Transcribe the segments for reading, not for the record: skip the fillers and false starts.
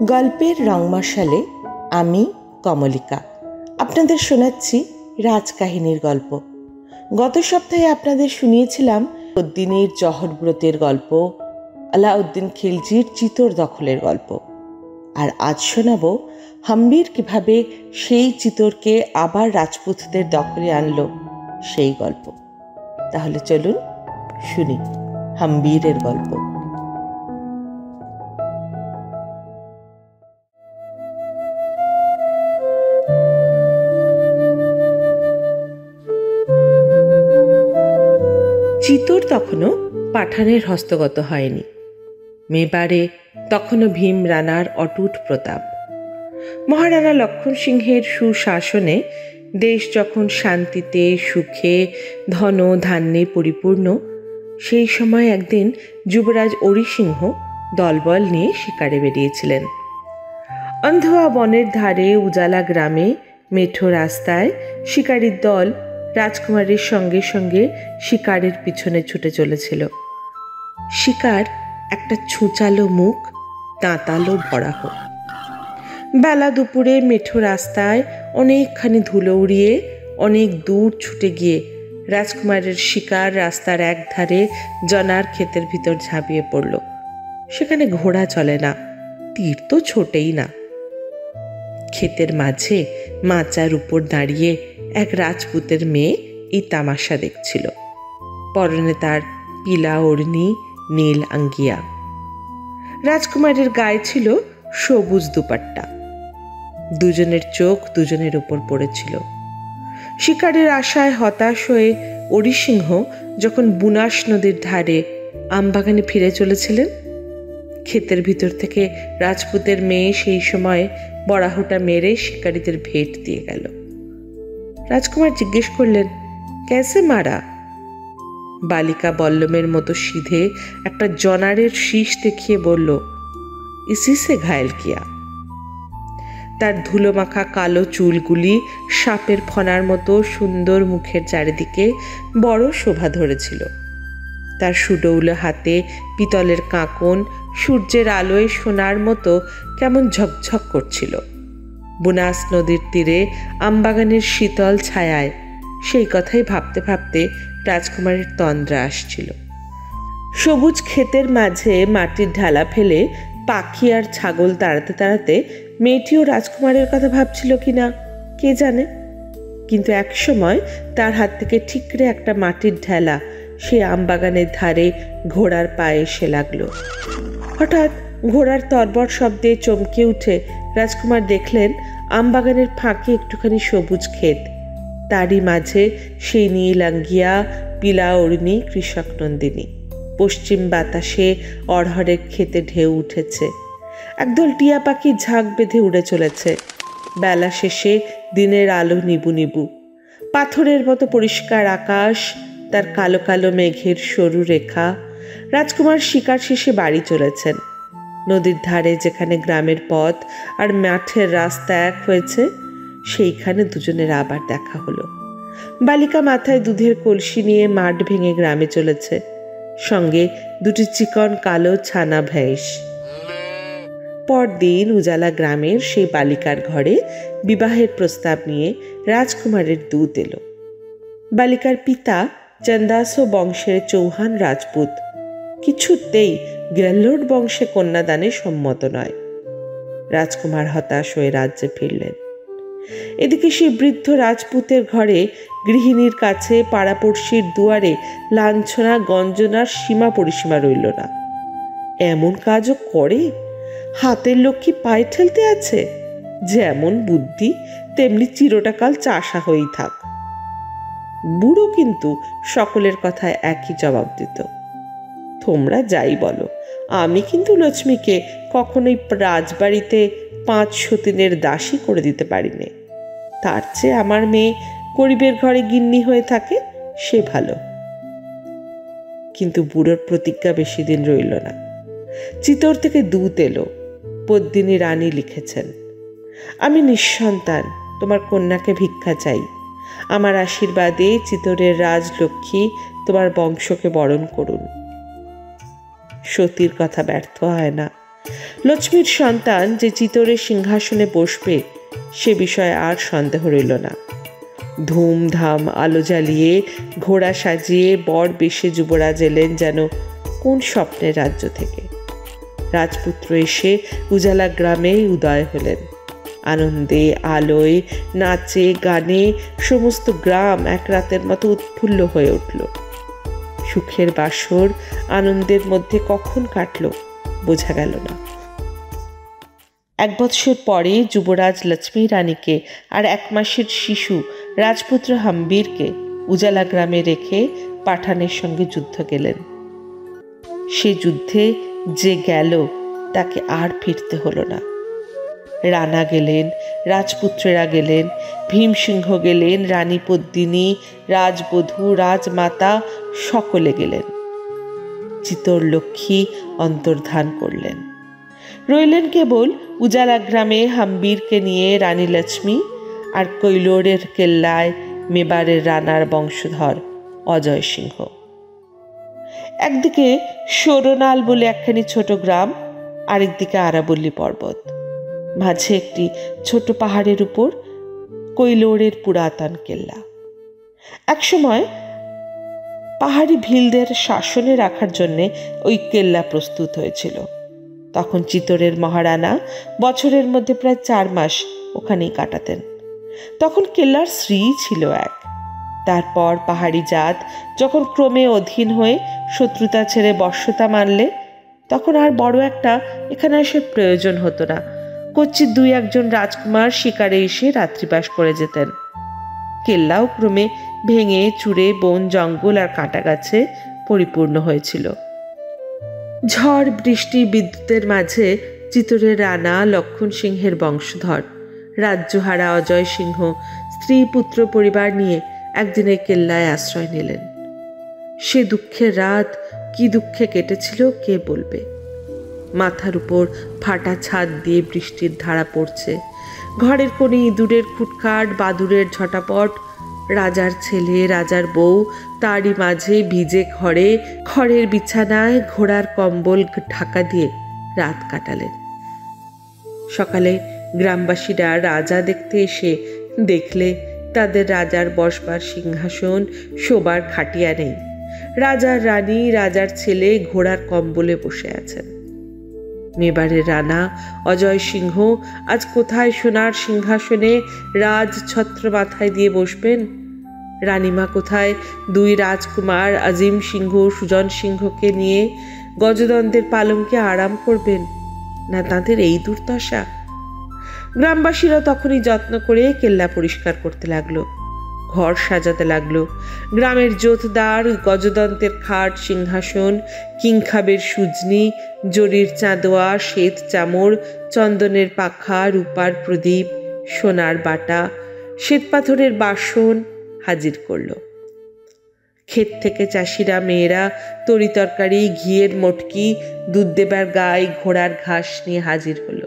গল্পের রংমশালে আমি কমলিকা আপনাদের শোনাচ্ছি রাজকাহিনীর গল্প। গত সপ্তাহে আপনাদের শুনিয়েছিলাম উদ্দিনের জহরব্রতের গল্প, আলাউদ্দিন খিলজির চিতোর দখলের গল্প। আর আজ শোনাব হাম্বির কিভাবে সেই চিতোরকে আবার রাজপুতদের দখলে আনলো সেই গল্প। তাহলে চলুন শুনি হাম্বিরের গল্প। চিতোর তখনও পাঠানের হস্তগত হয়নি। মেবারে তখনও ভীম রানার অটুট প্রতাপ। মহারানা লক্ষণ সিংহের সুশাসনে দেশ যখন শান্তিতে সুখে ধন ধান্যে পরিপূর্ণ, সেই সময় একদিন যুবরাজ অরিসিংহ দলবল নিয়ে শিকারে বেরিয়েছিলেন। অন্ধোয়া বনের ধারে উজালা গ্রামে মেঠো রাস্তায় শিকারীর দল রাজকুমারীর সঙ্গে সঙ্গে শিকারের পিছনে ছুটে চলেছিল। শিকার একটা ছুঁচালো মুখ, দাঁতালো বরাহ। বেলা দুপুরে মেঠো রাস্তায় অনেকখানি ধুলো উড়িয়ে অনেক দূর ছুটে গিয়ে রাজকুমারের শিকার রাস্তার এক ধারে জনার ক্ষেতের ভিতর ঝাঁপিয়ে পড়ল। সেখানে ঘোড়া চলে না, তীর তো ছোটেই না। ক্ষেতের মাঝে মাচার উপর দাঁড়িয়ে এক রাজপুতের মেয়ে এই তামাশা দেখছিল। পরনে তার পিলা ওড়নি, নীল আঙ্গিয়া। রাজকুমারের গায়ে ছিল সবুজ দুপাট্টা। দুজনের চোখ দুজনের উপর পড়েছিল। শিকারের আশায় হতাশ হয়ে অরিসিংহ যখন বুনাস নদীর ধারে আমবাগানে ফিরে চলেছিলেন, ক্ষেতের ভিতর থেকে রাজপুতের মেয়ে সেই সময় বরাহটা মেরে শিকারীদের ভেট দিয়ে গেল। রাজকুমার জিজ্ঞেস করলেন, ক্যাসে মারা? বালিকা বল্লমের মতো সিধে একটা জনারের শীষ দেখিয়ে বলল, ইসি সে ঘায়েল কিয়া। তার ধুলোমাখা কালো চুলগুলি সাপের ফনার মতো সুন্দর মুখের চারিদিকে বড় শোভা ধরেছিল। তার সুডৌল হাতে পিতলের কাঁকন সূর্যের আলোয় সোনার মতো কেমন ঝকঝক করছিল। বুনাস নদীর তীরে আমবাগানের শীতল ছায়ায় সেই কথাই ভাবতে ভাবতে রাজকুমারের তন্দ্রা আসছিল। সবুজ ক্ষেতের মাঝে মাটির ঢালা ফেলে পাখি আর ছাগল তাড়াতে তাড়াতে মেয়েটিও রাজকুমারের কথা ভাবছিল কিনা কে জানে, কিন্তু একসময় তার হাত থেকে ঠিকরে একটা মাটির ঢেলা সে আমবাগানের ধারে ঘোড়ার পায়ে এসে লাগলো। হঠাৎ ঘোড়ার তরবর শব্দে চমকে উঠে রাজকুমার দেখলেন আমবাগানের ফাঁকে একটুখানি সবুজ ক্ষেত, তারই মাঝে সেই নীল আঙ্গিয়া, পিলা ওড়নি কৃষক নন্দিনী। পশ্চিম বাতাসে অড়হরের ক্ষেতে ঢেউ উঠেছে। একদল টিয়া পাখি ঝাঁক বেঁধে উড়ে চলেছে। বেলা শেষে দিনের আলো নিবু নিবু। পাথরের মতো পরিষ্কার আকাশ, তার কালো কালো মেঘের সরু রেখা। রাজকুমার শিকার শেষে বাড়ি চলেছেন। নদীর ধারে যেখানে গ্রামের পথ আর মাঠের রাস্তা এক হয়েছে, সেইখানে দুজনের আবার দেখা হলো। বালিকা মাথায় দুধের কলসি নিয়ে মাঠ ভেঙে গ্রামে চলেছে, সঙ্গে দুটি চিকন কালো ছানা ভেঁস। পরদিন উজালা গ্রামের সেই বালিকার ঘরে বিবাহের প্রস্তাব নিয়ে রাজকুমারের দূত এলো। বালিকার পিতা চন্দাসো বংশের চৌহান রাজপুত, কিছুতেই গেহলোট বংশে কন্যাদানে সম্মত নয়। রাজকুমার হতাশ হয়ে রাজ্যে ফিরলেন। এদিকে সেই বৃদ্ধ রাজপুতের ঘরে গৃহিণীর কাছে পাড়াপড়শির দুয়ারে লাঞ্ছনা গঞ্জনার সীমা পরিসীমা রইল না। এমন কাজও করে? হাতের লক্ষ্মী পায়ে ঠেলতে আছে। যেমন বুদ্ধি তেমনি চিরটাকাল চাষা হয়েই থাক। বুড়ো কিন্তু সকলের কথায় একই জবাব দিত, তোমরা যাই বলো, আমি কিন্তু লক্ষ্মীকে কখনোই রাজবাড়িতে 5 সতীনের দাসী করে দিতে পারিনি। তার চেয়ে আমার মেয়ে গরিবের ঘরে গিন্নি হয়ে থাকে, সে ভালো। কিন্তু বুড়োর প্রতিজ্ঞা বেশি দিন রইল না। চিতোর থেকে দূত এলো। পদ্মিনী রানী লিখেছেন, আমি নিঃসন্তান, তোমার কন্যাকে ভিক্ষা চাই। আমার আশীর্বাদে চিতোরের রাজলক্ষ্মী তোমার বংশকে বরণ করুন। সতীর কথা ব্যর্থ হয় না, লক্ষ্মীর সন্তান যে চিতরের সিংহাসনে বসবে সে বিষয়ে আর সন্দেহ রইল না। ধুমধাম আলো জ্বালিয়ে ঘোড়া সাজিয়ে বর বেশে যুবরাজ এলেন যেন কোন স্বপ্নের রাজ্য থেকে। রাজপুত্র এসে উজালা গ্রামে উদয় হলেন। আনন্দে আলোয় নাচে গানে সমস্ত গ্রাম এক রাতের মতো উৎফুল্ল হয়ে উঠল। সুখের বাসর আনন্দের মধ্যে কখন কাটল বোঝা গেল না। 1 বৎসর পরে যুবরাজ লক্ষ্মী রানীকে আর 1 মাসের শিশু রাজপুত্র হাম্বিরকে উজালা গ্রামে রেখে পাঠানের সঙ্গে যুদ্ধ গেলেন। সে যুদ্ধে যে গেল তাকে আর ফিরতে হলো না। রানা গেলেন, রাজপুত্রেরা গেলেন, ভীমসিংহ গেলেন, রানী পদ্মিনী, রাজবধূ, রাজমাতা সকলে গেলেন। চিতর লক্ষ্মী অন্তর্ধান করলেন। রইলেন কেবল উজালা গ্রামে হাম্বিরকে নিয়ে রানী লক্ষ্মী আর কৈলোরের কেল্লায় মেবারের রানার বংশধর অজয় সিংহ। একদিকে সোরনাল বলে একখানি ছোট গ্রাম, আরেকদিকে আরাবল্লী পর্বত, মাঝে একটি ছোট পাহাড়ের উপর কৈলোরের পুরাতন কেল্লা। একসময় পাহাড়ি ভিলদের শাসনে রাখার জন্যে ওই কেল্লা প্রস্তুত হয়েছিল। তখন চিতরের মহারানা বছরের মধ্যে প্রায় 4 মাস ওখানেই কাটাতেন। তখন কেল্লার শ্রী ছিল এক। তারপর পাহাড়ি জাত যখন ক্রমে অধীন হয়ে শত্রুতা ছেড়ে বশ্যতা মানলে তখন আর বড় একটা এখানে আসার প্রয়োজন হতো না। কচ্ছিৎ 2-1 রাজকুমার শিকারে এসে রাত্রিবাস করে যেতেন। কেল্লাও ক্রমে ভেঙে চুরে বন জঙ্গল আর কাঁটা গাছে পরিপূর্ণ হয়েছিল। ঝড় বৃষ্টি বিদ্যুতের মাঝে চিতরের রানা লক্ষণ সিংহের বংশধর রাজ্যহারা অজয় সিংহ স্ত্রী পুত্র পরিবার নিয়ে একদিনে কেল্লায় আশ্রয় নিলেন। সে দুঃখের রাত কি দুঃখে কেটেছিল কে বলবে। মাথার উপর ফাটা ছাদ দিয়ে বৃষ্টির ধারা পড়ছে। ঘরের কোণে ইঁদুরের খুটখাট, বাদুরের ঝটাপট। রাজার ছেলে, রাজার বউ তারই মাঝে ভিজে ঘরে খড়ের বিছানায় ঘোড়ার কম্বল ঢাকা দিয়ে রাত কাটালেন। সকালে গ্রামবাসীরা রাজা দেখতে এসে দেখলে তাদের রাজার বসবার সিংহাসন, শোবার খাটিয়া নেই। রাজার রানী, রাজার ছেলে ঘোড়ার কম্বলে বসে আছেন। মেবারের রানা অজয় সিংহ আজ কোথায় সোনার সিংহাসনে রাজ ছত্র মাথায় দিয়ে বসবেন? রানীমা কোথায় 2 রাজকুমার আজিম সিংহ, সুজন সিংহকে নিয়ে গজদন্তের পালঙ্কে আরাম করবেন? না তাঁদের এই দুর্দশা? গ্রামবাসীরা তখনই যত্ন করে কেল্লা পরিষ্কার করতে লাগলো, ঘর সাজাতে লাগলো। গ্রামের জোতদার, গজদন্তের খাট, সিংহাসন, কিংখাবের সুজনি, জরির চাঁদোয়া, শ্বেত চামর, চন্দনের পাখা, রূপার প্রদীপ, সোনার বাটা, শ্বেতপাথরের বাসন হাজির করল। ক্ষেত থেকে চাষিরা মেয়েরা তরি তরকারি, ঘিয়ের মটকি, দুধ দেবার গাই, ঘোড়ার ঘাস নিয়ে হাজির হলো।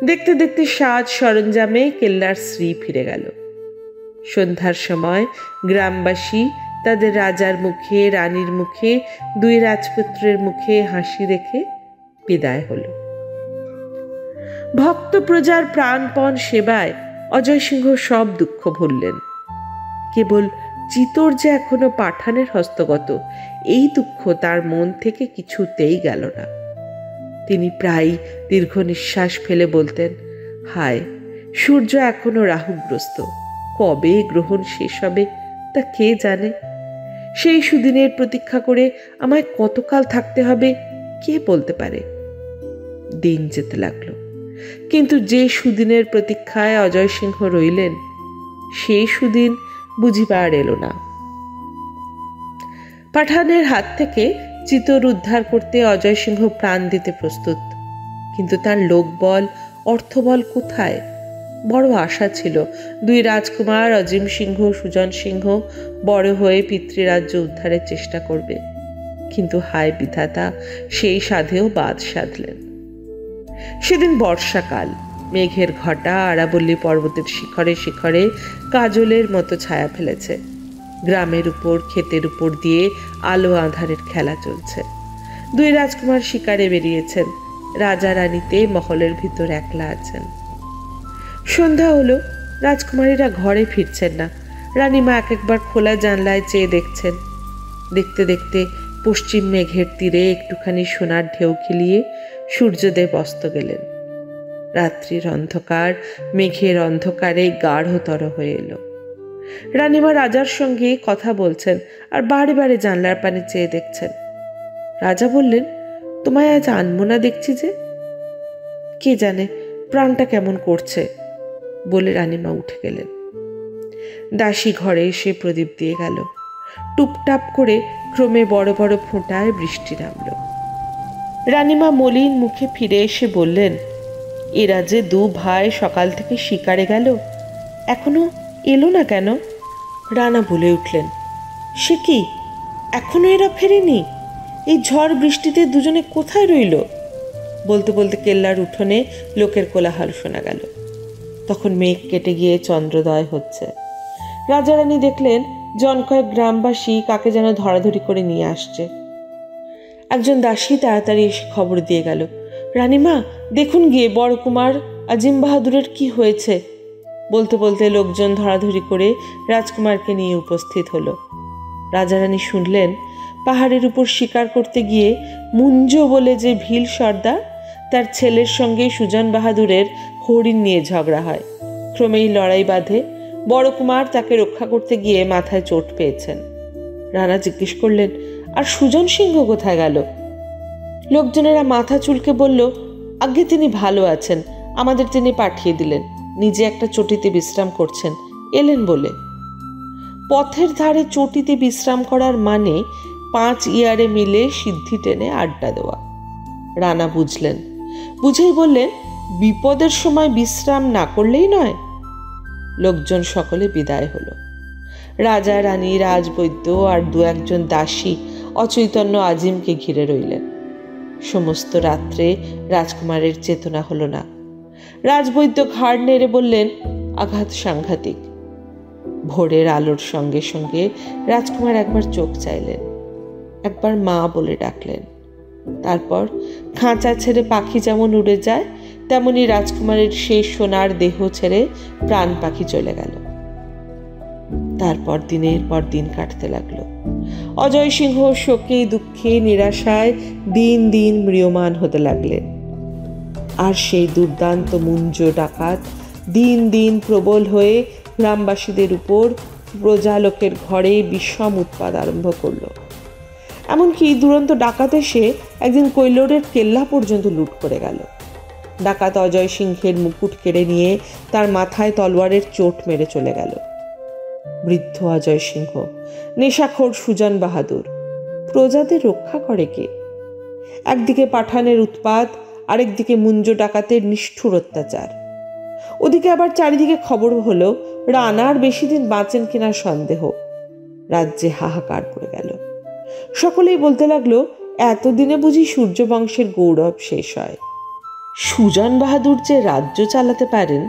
দেখতে দেখতে সাজ সরঞ্জামে কেল্লার শ্রী ফিরে গেল। সন্ধ্যার সময় গ্রামবাসী তাদের রাজার মুখে, রানীর মুখে, 2 রাজপুত্রের মুখে হাসি দেখে বিদায় হল। ভক্ত প্রজার প্রাণপণ সেবায় অজয় সিংহ সব দুঃখ ভুললেন। কেবল চিতর যে এখনো পাঠানের হস্তগত, এই দুঃখ তার মন থেকে কিছুতেই গেল না। তিনি প্রায় দীর্ঘ নিঃশ্বাস ফেলে বলতেন, হায়, সূর্য এখনো রাহুগ্রস্ত, কবে গ্রহণ শেষ হবে তা কে জানে। সেই সুদিনের প্রতীক্ষা করে আমায় কতকাল থাকতে হবে কে বলতে পারে। দিন যেতে লাগলো, কিন্তু যে সুদিনের প্রতীক্ষায় অজয় সিংহ রইলেন সেই সুদিন বুঝিবার এলো না। পাঠানের হাত থেকে চিতর উদ্ধার করতে অজয় সিংহ প্রাণ দিতে প্রস্তুত, কিন্তু তার লোকবল, অর্থবল কোথায়? বড় আশা ছিল 2 রাজকুমার অজিম সিংহ, সুজন সিংহ বড় হয়ে পিতৃরাজ্য উদ্ধারের চেষ্টা করবে, কিন্তু হায় বিধাতা, সেই সাধেও বাদ সাধলেন। সেদিন বর্ষাকাল, মেঘের ঘটা আরাবল্লী পর্বতের শিখরে শিখরে কাজলের মতো ছায়া ফেলেছে। গ্রামের উপর, ক্ষেতের উপর দিয়ে আলো আঁধারের খেলা চলছে। 2 রাজকুমার শিকারে বেরিয়েছেন। রাজা রানীতে মহলের ভিতর একলা আছেন। সন্ধ্যা হলো, রাজকুমারীরা ঘরে ফিরছেন না। রানীমা এক একবার খোলা জানলায় চেয়ে দেখছেন। দেখতে দেখতে পশ্চিম মেঘের তীরে একটুখানি সোনার ঢেউ খেলিয়ে সূর্যদেব অস্ত গেলেন। রাত্রির অন্ধকার মেঘের অন্ধকারে গাঢ়তর হয়ে এলো। রানীমা রাজার সঙ্গে কথা বলছেন আর বারে বারে জানলার পানে চেয়ে দেখছেন। রাজা বললেন, তোমায় আজ আনবো না দেখছি যে। কে জানে প্রাণটা কেমন করছে, বলে রানীমা উঠে গেলেন। দাসী ঘরে এসে প্রদীপ দিয়ে গেল। টুপটাপ করে ক্রমে বড় বড় ফোঁটায় বৃষ্টি নামল। রানীমা মলিন মুখে ফিরে এসে বললেন, এরা যে দু ভাই সকাল থেকে শিকারে গেল, এখনো এলো না কেন? রানা বলে উঠলেন, সে কি, এখনো এরা ফেরেনি? এই ঝড় বৃষ্টিতে দুজনে কোথায় রইল? বলতে বলতে কেল্লার উঠোনে লোকের কোলাহল শোনা গেল। তখন মেঘ কেটে গিয়ে চন্দ্রোদয় হচ্ছে। রাজা রানী দেখলেন জন কয়েক গ্রামবাসী কাকে যেন ধরাধরি করে নিয়ে আসছে। একজন দাসী তাড়াতাড়ি এসে খবর দিয়ে গেল, রানীমা দেখুন গিয়ে বড় কুমার আজিম বাহাদুরের কি হয়েছে। বলতে বলতে লোকজন ধরাধরি করে রাজকুমারকে নিয়ে উপস্থিত হলো। রাজা রানী শুনলেন পাহাড়ের উপর শিকার করতে গিয়ে মুঞ্জ বলে যে ভিল সর্দার, তার ছেলের সঙ্গে সুজন বাহাদুরের হরিণ নিয়ে ঝগড়া হয়। ক্রমেই লড়াই বাঁধে। বড় কুমার তাকে রক্ষা করতে গিয়ে মাথায় চোট পেয়েছেন। রানা জিজ্ঞেস করলেন, আর সুজন সিংহ কোথায় গেল? লোকজনেরা মাথা চুলকে বলল, আগে তিনি ভালো আছেন, আমাদের তিনি পাঠিয়ে দিলেন, নিজে একটা চটিতে বিশ্রাম করছেন, এলেন বলে। পথের ধারে চটিতে বিশ্রাম করার মানে 5 ইয়ারে মিলে সিদ্ধি টেনে আড্ডা দেওয়া। রানা বুঝলেন, বুঝেই বললেন, বিপদের সময় বিশ্রাম না করলেই নয়। লোকজন সকলে বিদায় হলো। রাজা রানী, রাজবৈদ্য আর 2-1 দাসী অচৈতন্য আজিমকে ঘিরে রইলেন। সমস্ত রাত্রে রাজকুমারের চেতনা হলো না। রাজবৈদ্য ঘাড় নেড়ে বললেন, আঘাত সাংঘাতিক। ভোরের আলোর সঙ্গে সঙ্গে রাজকুমার একবার চোখ চাইলেন, একবার মা বলে ডাকলেন। তারপর খাঁচা ছেড়ে পাখি যেমন উড়ে যায়, তেমনি রাজকুমারের সেই সোনার দেহ ছেড়ে প্রাণ পাখি চলে গেল। তারপর দিনের পর দিন কাটতে লাগলো। অজয় সিংহ শোকে দুঃখে নিরাশায় দিন দিন ম্রিয়মান হতে লাগলেন। আর সেই দুর্দান্ত মুঞ্জ ডাকাত দিন দিন প্রবল হয়ে গ্রামবাসীদের উপর প্রজালোকের ঘরে বিষম উৎপাত আরম্ভ করল। এমনকি দুরন্ত ডাকাত এসে একদিন কৈলোরের কেল্লা পর্যন্ত লুট করে গেল। ডাকাত অজয় সিংহের মুকুট কেড়ে নিয়ে তার মাথায় তলোয়ারের চোট মেরে চলে গেল। বৃদ্ধ অজয় সিংহ, নেশাখোর সুজন বাহাদুর, প্রজাদের রক্ষা করে কে? একদিকে পাঠানের উৎপাত, আরেকদিকে মুঞ্জ ডাকাতের নিষ্ঠুর অত্যাচার। ওদিকে আবার চারিদিকে খবর হলো রানার বেশি দিন বাঁচেন কিনা সন্দেহ। রাজ্যে হাহাকার পড়ে গেল। সকলেই বলতে লাগলো, এতদিনে বুঝি সূর্যবংশের গৌরব শেষ হয়। সুজন বাহাদুর যে রাজ্য চালাতে পারেন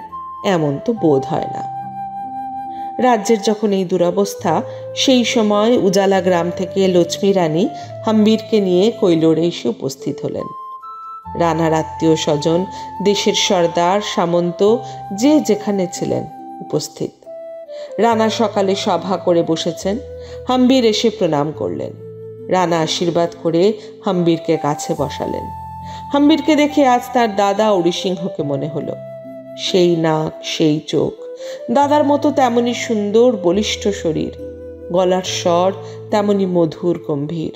এমন তো বোধ হয় না। রাজ্যের যখন এই দুরবস্থা, সেই সময় উজালা গ্রাম থেকে লক্ষ্মী রানী হাম্বিরকে নিয়ে কৈলোরে এসে উপস্থিত হলেন। রানার আত্মীয় স্বজন, দেশের সর্দার, সামন্ত যে যেখানে ছিলেন উপস্থিত। রানা সকালে সভা করে বসেছেন। হাম্বির এসে প্রণাম করলেন। রানা আশীর্বাদ করে হাম্বিরকে কাছে বসালেন। হাম্বিরকে দেখে আজ তার দাদা অরিসিংহকে মনে হলো। সেই নাক, সেই চোখ, দাদার মতো তেমনি সুন্দর বলিষ্ঠ শরীর, গলার স্বর তেমনি মধুর গম্ভীর।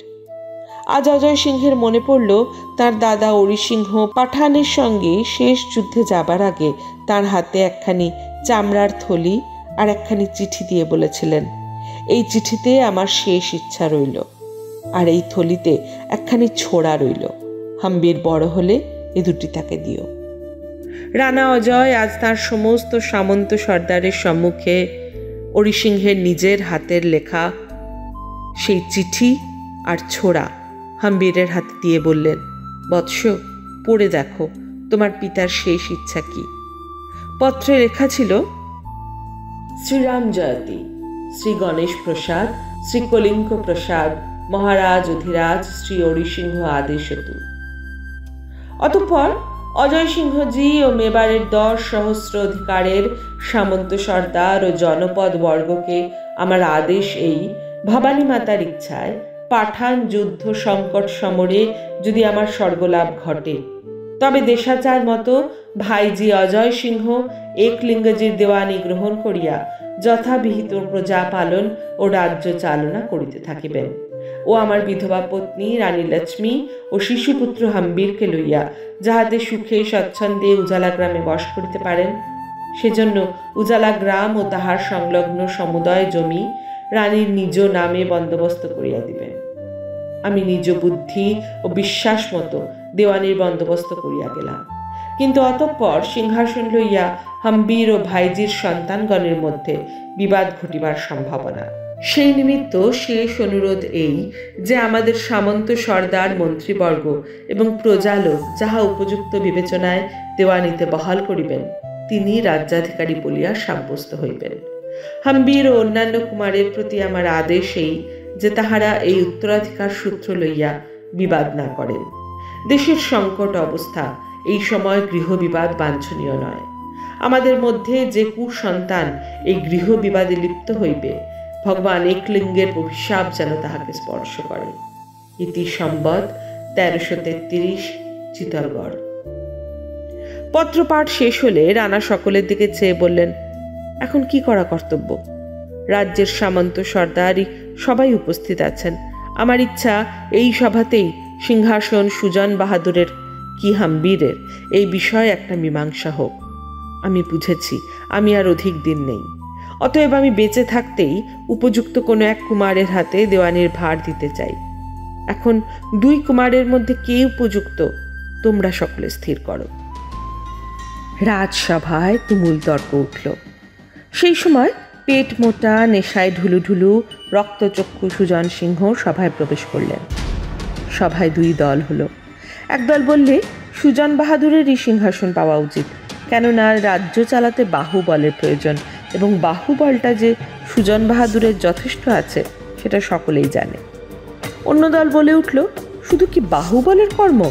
আজ অজয় সিংহের মনে পড়ল তার দাদা অরিসিংহ পাঠানের সঙ্গে শেষ যুদ্ধে যাবার আগে তার হাতে একখানি চামড়ার থলি আর একখানি চিঠি দিয়ে বলেছিলেন, এই চিঠিতে আমার শেষ ইচ্ছা রইল, আর এই থলিতে একখানি ছোড়া রইল। হাম্বির বড় হলে এ দুটি তাকে দিও। রানা অজয় আজ তার সমস্ত সামন্ত সর্দারের সম্মুখে অরিসিংহের নিজের হাতের লেখা সেই চিঠি আর ছোড়া হাম্বিরের হাতে দিয়ে বললেন, বৎস, পড়ে দেখো তোমার পিতার শেষ ইচ্ছা কি। পত্রে লেখা ছিল, শ্রীরাম জয়তী, শ্রী গণেশ প্রসাদ, শ্রী কলিঙ্গ প্রসাদ, মহারাজ অধিরাজ শ্রী অরিসিংহ আদেশতু। অতঃপর অজয় সিংহজি ও মেবারের 10 সহস্র অধিকারের সামন্ত সর্দার ও জনপদ বর্গকে আমার আদেশ এই, ভবানী মাতার ইচ্ছায় পাঠান যুদ্ধ সংকট সমরে যদি আমার স্বর্গলাভ ঘটে, তবে দেশাচার মতো ভাইজি অজয় সিংহ একলিঙ্গজির দেওয়ানি গ্রহণ করিয়া যথাবিহিত প্রজা পালন ও রাজ্য চালনা করিতে থাকিবেন, ও আমার বিধবা পত্নী রানী লক্ষ্মী ও শিশুপুত্র হাম্বিরকে লইয়া যাহাতে সুখে স্বচ্ছন্দে উজালা গ্রামে বস করিতে পারেন, সেজন্য উজালা গ্রাম ও তাহার সংলগ্ন সমুদয় জমি রানীর নিজ নামে বন্দোবস্ত করিয়া দিবেন। আমি নিজ বুদ্ধি ও বিশ্বাস মতো দেওয়ানির বন্দোবস্ত করিয়া গেলাম, কিন্তু অতঃপর সিংহাসন লইয়া হাম্বির ও ভাইজির সন্তানগণের মধ্যে বিবাদ ঘটিবার সম্ভাবনা। সেই নিমিত্ত শেষ অনুরোধ এই যে আমাদের সামন্ত সর্দার মন্ত্রীবর্গ এবং প্রজালোক যাহা উপযুক্ত বিবেচনায় দেওয়ানিতে বহাল করিবেন, তিনি রাজ্যাধিকারী বলিয়া সাব্যস্ত হইবেন। হাম্বির ও অন্যান্য কুমারের প্রতি আমার আদেশ এই যে তাহারা এই উত্তরাধিকার সূত্র লইয়া বিবাদ না করেন। দেশের সংকট অবস্থা, এই সময় গৃহবিবাদ বাঞ্ছনীয় নয়। আমাদের মধ্যে যে কুসন্তান এই গৃহবিবাদে লিপ্ত হইবে, ভগবান একলিঙ্গের অভিশাপ যেন তাহাকে স্পর্শ করে। ইতি সম্বৎ 1333 চিতরগড়। পত্রপাঠ শেষ হলে রানা সকলের দিকে চেয়ে বললেন, এখন কি করা কর্তব্য? রাজ্যের সামন্ত সর্দারি সবাই উপস্থিত আছেন। আমার ইচ্ছা এই সভাতেই সিংহাসন সুজন বাহাদুরের কি হাম্বিরের এই বিষয়ে একটা মীমাংসা হোক। আমি বুঝেছি আমি আর অধিক দিন নেই, অতএব আমি বেঁচে থাকতেই উপযুক্ত কোনো এক কুমারের হাতে দেওয়ানির ভার দিতে চাই। এখন 2 কুমারের মধ্যে কে উপযুক্ত তোমরা সকলে স্থির করো। রাজসভায় তুমুল তর্ক উঠল। সেই সময় পেট মোটা নেশায় ঢুলুঢুলু রক্তচক্ষু সুজন সিংহ সভায় প্রবেশ করলেন। সভায় 2 দল হলো। একদল বললে সুজন বাহাদুরেরই সিংহাসন পাওয়া উচিত, কেননা রাজ্য চালাতে বাহুবলের প্রয়োজন এবং বাহুবলটা যে সুজন বাহাদুরের যথেষ্ট আছে সেটা সকলেই জানে। অন্য দল বলে উঠল, শুধু কি বাহুবলের কর্ম?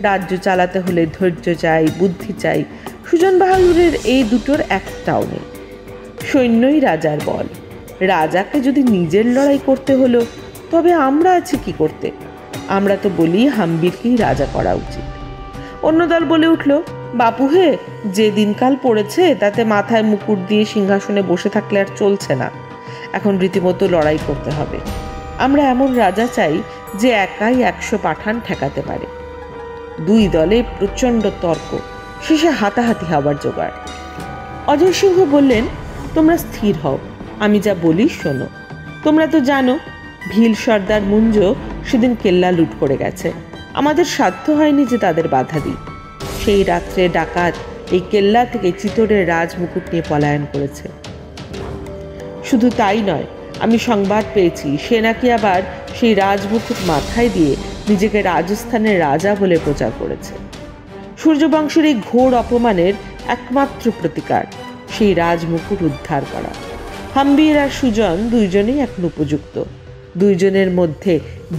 রাজ্য চালাতে হলে ধৈর্য চাই, বুদ্ধি চাই। সুজন বাহাদুরের এই দুটোর একটাও নেই। সৈন্যই রাজার বল। রাজাকে যদি নিজের লড়াই করতে হলো, তবে আমরা আছি কি করতে? আমরা তো বলি হাম্বিরকেই রাজা করা উচিত। অন্য দল বলে উঠল, বাপু হে, যে দিনকাল পড়েছে তাতে মাথায় মুকুট দিয়ে সিংহাসনে বসে থাকলে আর চলছে না। এখন রীতিমতো লড়াই করতে হবে। আমরা এমন রাজা চাই যে একাই 100 পাঠান ঠেকাতে পারে। 2 দলে প্রচণ্ড তর্ক, শেষে হাতাহাতি হবার জোগাড়। অজয় সিংহ বললেন, তোমরা স্থির হও, আমি যা বলি শোনো। তোমরা তো জানো ভিল সর্দার মুঞ্জ সেদিন কেল্লা লুট করে গেছে। আমাদের সাধ্য হয়নি যে তাদের বাধা দিই। সেই রাত্রে ডাকাত এই কেল্লা থেকে চিতোরের রাজমুকুট নিয়ে পলায়ন করেছে। শুধু তাই নয়, আমি সংবাদ পেয়েছি সে নাকি আবার সেই রাজমুকুট মাথায় দিয়ে নিজেকে রাজস্থানের রাজা বলে প্রচার করেছে। সূর্যবংশের এই ঘোর অপমানের একমাত্র প্রতিকার সেই রাজমুকুট উদ্ধার করা। হাম্বির আর সুজন 2 জনেই এখন উপযুক্ত। 2 জনের মধ্যে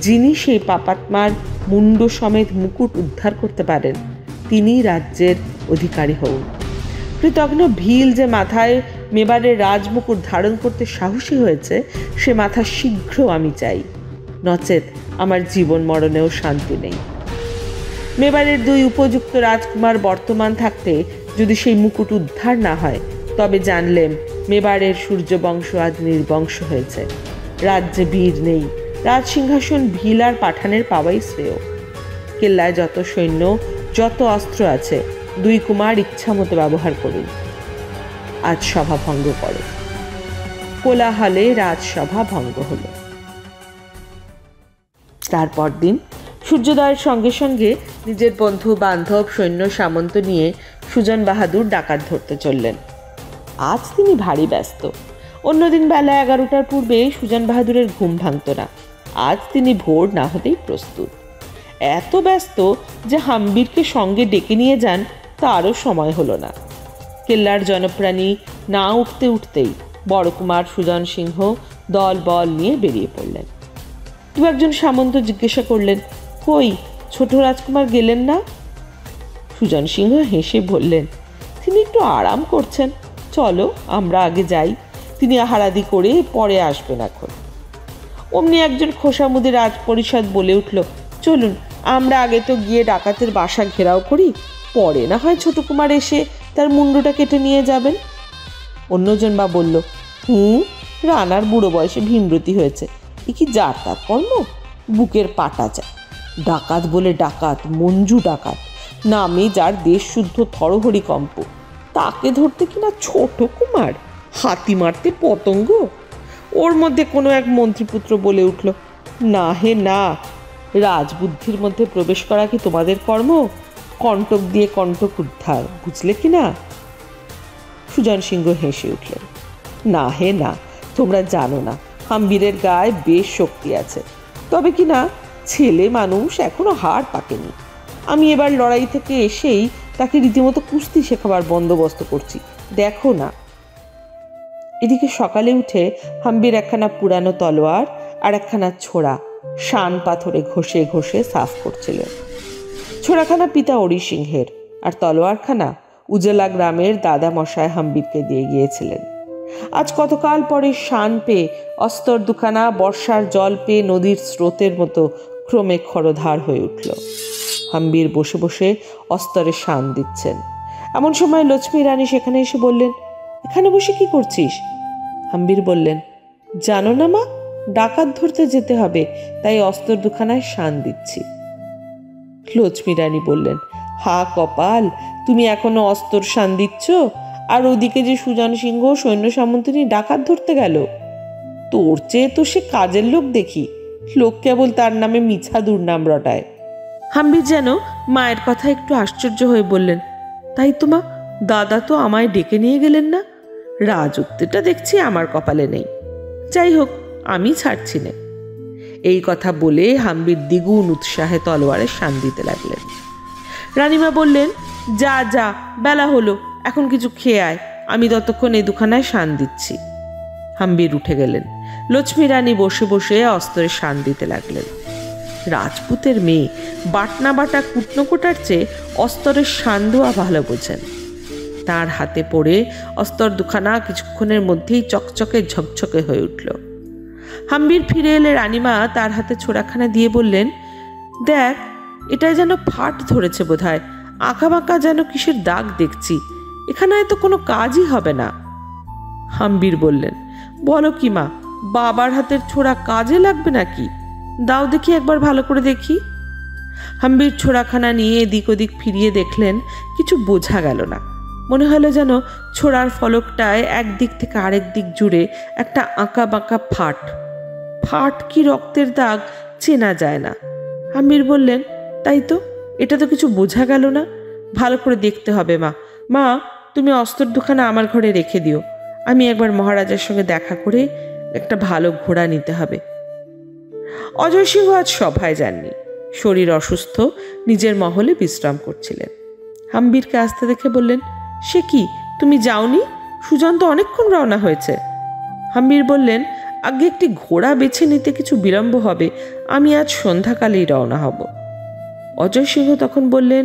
যিনি সেই পাপাত্মার মুন্ড সমেত মুকুট উদ্ধার করতে পারেন, তিনি রাজ্যের অধিকারী হন। কৃতজ্ঞ ভিল যে মাথায় মেবারের রাজমুকুট ধারণ করতে সাহসী হয়েছে, সে মাথা শীঘ্র আমি চাই, নচেত আমার জীবন মরণেও শান্তি নেই। মেবারের 2 উপযুক্ত রাজকুমার বর্তমান থাকতে যদি সেই মুকুট উদ্ধার না হয়, তবে জানলেম মেবারের সূর্যবংশ আজ নির্বংশ হয়েছে। রাজ্যে বীর নেই। রাজসিংহাসন ভিল আর পাঠানের পাওয়াই শ্রেয়। কেল্লায় যত সৈন্য, যত অস্ত্র আছে, 2 কুমার ইচ্ছা মতো ব্যবহার করুন। আজ সভা ভঙ্গ করো। কোলাহলে রাজসভা ভঙ্গ হল। তারপর দিন সূর্যোদয়ের সঙ্গে সঙ্গে নিজের বন্ধু বান্ধব সৈন্য সামন্ত নিয়ে সুজন বাহাদুর ডাকাত ধরতে চললেন। আজ তিনি ভারী ব্যস্ত। অন্যদিন বেলা 11টার পূর্বে সুজন বাহাদুরের ঘুম ভাঙত না। আজ তিনি ভোর না হতেই প্রস্তুত। এত ব্যস্ত যে হাম্বিরকে সঙ্গে ডেকে নিয়ে যান তারও সময় হলো না। কেল্লার জনপ্রাণী না উঠতে উঠতেই বড় কুমার সুজন সিংহ দল বল নিয়ে বেরিয়ে পড়লেন। 2 একজন সামন্ত জিজ্ঞাসা করলেন, কই ছোট রাজকুমার গেলেন না? সুজন সিংহ হেসে বললেন, তিনি একটু আরাম করছেন, চলো আমরা আগে যাই, তিনি আহারাদি করে পরে আসবেন এখন। অমনি একজন খোসামুদি রাজ পরিষদ বলে উঠল, চলুন আমরা আগে তো গিয়ে ডাকাতের বাসা ঘেরাও করি, পরে না হয় ছোট কুমার এসে তার মুন্ডুটা কেটে নিয়ে যাবেন। অন্যজন বা বলল, রানার বুড়ো বয়সে ভীমরতি হয়েছে, এ কি যার তার কর্ম, বুকের পাটা যায়। ডাকাত বলে ডাকাত, মঞ্জু ডাকাত, নামে যার দেশ শুদ্ধ থরহরি কম্প, তাকে ধরতে কিনা ছোট কুমার, হাতি মারতে পতঙ্গ। ওর মধ্যে কোনো এক মন্ত্রীপুত্র বলে উঠল, না হে না, রাজবুদ্ধির মধ্যে প্রবেশ করা কি তোমাদের কর্ম? কণ্টক দিয়ে কণ্টক উদ্ধার, বুঝলে কি না? সুজন সিংহ হেসে উঠলেন, না হে না, তোমরা জানো না, হাম্বিরের গায়ে বেশ শক্তি আছে, তবে কি না ছেলে মানুষ এখনো হাড় পাকেনি। আমি এবার লড়াই থেকে এসেই তাকে রীতিমতো কুস্তি শেখাবার বন্দোবস্ত করছি, দেখো না। এদিকে সকালে উঠে হাম্বির একখানা পুরানো তলোয়ার আর একখানা ছোড়া শান পাথরে ঘষে ঘষে সাফ করছিলেন। ছোড়াখানা পিতা অরি সিংহের, আর তলোয়ারখানা উজলা গ্রামের দাদা মশায় হাম্বিরকে দিয়ে গিয়েছিলেন। আজ কতকাল পরে শান পেয়ে অস্তর দুখানা বর্ষার জল পেয়ে নদীর স্রোতের মতো ক্রমে খরধার হয়ে উঠল। হাম্বির বসে বসে অস্তরে শান দিচ্ছেন। এমন সময় লক্ষ্মী রানী সেখানে এসে বললেন, এখানে বসে কি করছিস? হাম্বির বললেন, জানো না মা, ডাকাত ধরতে যেতে হবে, তাই অস্তর দুখানায় শান দিচ্ছি। লক্ষ্মী রানী বললেন, হা কপাল, তুমি এখনো অস্তর শান দিচ্ছ, আর ওদিকে যে সুজন সিংহ সৈন্য সামন্তিনী ডাকাত ধরতে গেল। তোর চেয়ে তো সে কাজের লোক দেখি, লোক কেবল তার নামে মিছা দুর্নাম রটায়। হাম্বির যেন মায়ের কথা একটু আশ্চর্য হয়ে বললেন, তাই তো মা, দাদা তো আমায় ডেকে নিয়ে গেলেন না, রাজত্বটা দেখছি আমার কপালে নেই। যাই হোক, আমি ছাড়ছি না। এই কথা বলে হাম্বির দ্বিগুণ উৎসাহে তলোয়ারে শান দিতে লাগলেন। রানীমা বললেন, যা যা, বেলা হলো, এখন কিছু খেয়ে আয়, আমি ততক্ষণ এই দুখানায় শান দিচ্ছি। হাম্বির উঠে গেলেন। লক্ষ্মী রানী বসে বসে অস্তরে শান দিতে লাগলেন। রাজপুতের মেয়ে বাটনা বাটা কুটনো কোটার চেয়ে অস্তরের শান দেওয়া ভালো বোঝেন। তার হাতে পড়ে অস্তর দুখানা কিছুক্ষণের মধ্যেই চকচকে ঝকঝকে হয়ে উঠল। হাম্বির ফিরে এলে রানীমা তার হাতে ছোড়াখানা দিয়ে বললেন, দেখ, এটাই যেন ফাট ধরেছে বোধহয়, আঁকা বাঁকা যেন কিসের দাগ দেখছি, এখানে তো কোনো কাজই হবে না। হাম্বির বললেন, বলো কি মা, বাবার হাতের ছোড়া কাজে লাগবে নাকি? দাও দেখি একবার ভালো করে দেখি। হাম্বির ছোড়াখানা নিয়ে এদিক ওদিক ফিরিয়ে দেখলেন, কিছু বোঝা গেল না। মনে হলো যেন ছোড়ার ফলকটায় একদিক থেকে আরেক দিক জুড়ে একটা আঁকা বাঁকা ফাট। ফাট কি রক্তের দাগ চেনা যায় না। হাম্বির বললেন, তাই তো, এটা তো কিছু বোঝা গেল না, ভালো করে দেখতে হবে। মা মা তুমি অস্তর দুখানা আমার ঘরে রেখে দিও, আমি একবার মহারাজার সঙ্গে দেখা করে একটা ভালো ঘোড়া নিতে হবে। অজয় সিংহ আজ সভায় যাননি, শরীর অসুস্থ, নিজের মহলে বিশ্রাম করছিলেন। হাম্বিরকে আসতে দেখে বললেন, সে কি, তুমি যাওনি? সুজন তো অনেকক্ষণ রওনা হয়েছে। হাম্বির বললেন, আগে একটি ঘোড়া বেছে নিতে কিছু বিলম্ব হবে, আমি আজ সন্ধ্যাকালেই রওনা হব। অজয় সিংহ তখন বললেন,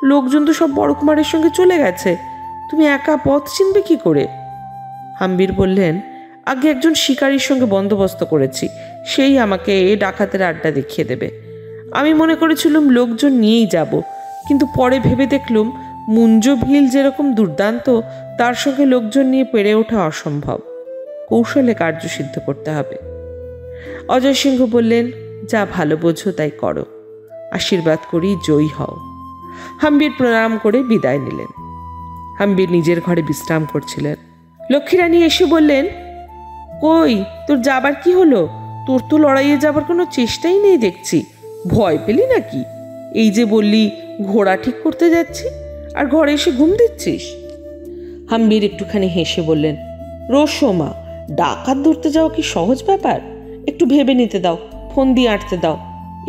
লোকজন তো সব বড় কুমারের সঙ্গে চলে গেছে, তুমি একা পথ চিনবে কি করে? হাম্বির বললেন, আগে একজন শিকারীর সঙ্গে বন্দোবস্ত করেছি, সেই আমাকে ডাকাতের আড্ডা দেখিয়ে দেবে। আমি মনে করেছিলাম লোকজন নিয়েই যাব, কিন্তু পরে ভেবে দেখলুম মুঞ্জ ভিল যেরকম দুর্দান্ত, তার সঙ্গে লোকজন নিয়ে পেরে ওঠা অসম্ভব, কৌশলে কার্য সিদ্ধ করতে হবে। অজয় সিংহ বললেন, যা ভালো বোঝো তাই করো, আশীর্বাদ করি জয়ী হও। হাম্বির প্রণাম করে বিদায় নিলেন। হাম্বির নিজের ঘরে বিশ্রাম করছিলেন। লক্ষ্মীরানী এসে বললেন, কই, তোর যাবার কি হলো? তোর তো লড়াইয়ে যাবার কোনো চেষ্টাই নেই দেখছি, ভয় পেলি নাকি? এই যে বললি ঘোড়া ঠিক করতে যাচ্ছি, আর ঘরে এসে ঘুম দিচ্ছিস। হাম্বির একটুখানি হেসে বললেন, রোসমা, ডাকাত ধরতে যাওয়া কি সহজ ব্যাপার? একটু ভেবে নিতে দাও, ফোন দিয়ে আঁটতে দাও।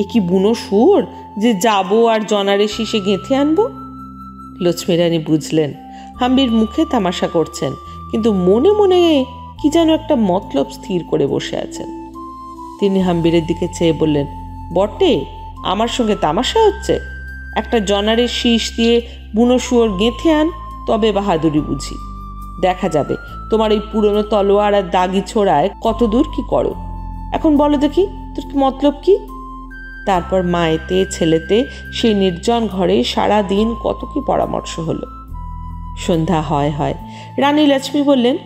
এ কি বুনো সুর যে যাবো আর জনারে শীষে গেঁথে আনবো? লক্ষ্মী রানী বুঝলেন হাম্বির মুখে তামাশা করছেন, কিন্তু মনে মনে কি যেন একটা মতলব স্থির করে বসে আছেন। তিনি হাম্বিরের দিকে চেয়ে বললেন, বটে, আমার সঙ্গে তামাশা হচ্ছে? একটা জনারের শীষ দিয়ে বুনো শুয়োর গেঁথে আন, তবে বাহাদুরি বুঝি। দেখা যাবে তোমার এই পুরনো তলোয়ার আর দাগি ছোড়ায় কত দূর কি করো। এখন বলো দেখি তোর কি মতলব কি? তারপর মায়েতে ছেলেতে সেই নির্জন ঘরে সারা দিন কত কি পরামর্শ হলো। সন্ধ্যা হয় হয় রানী লক্ষ্মী বললেন,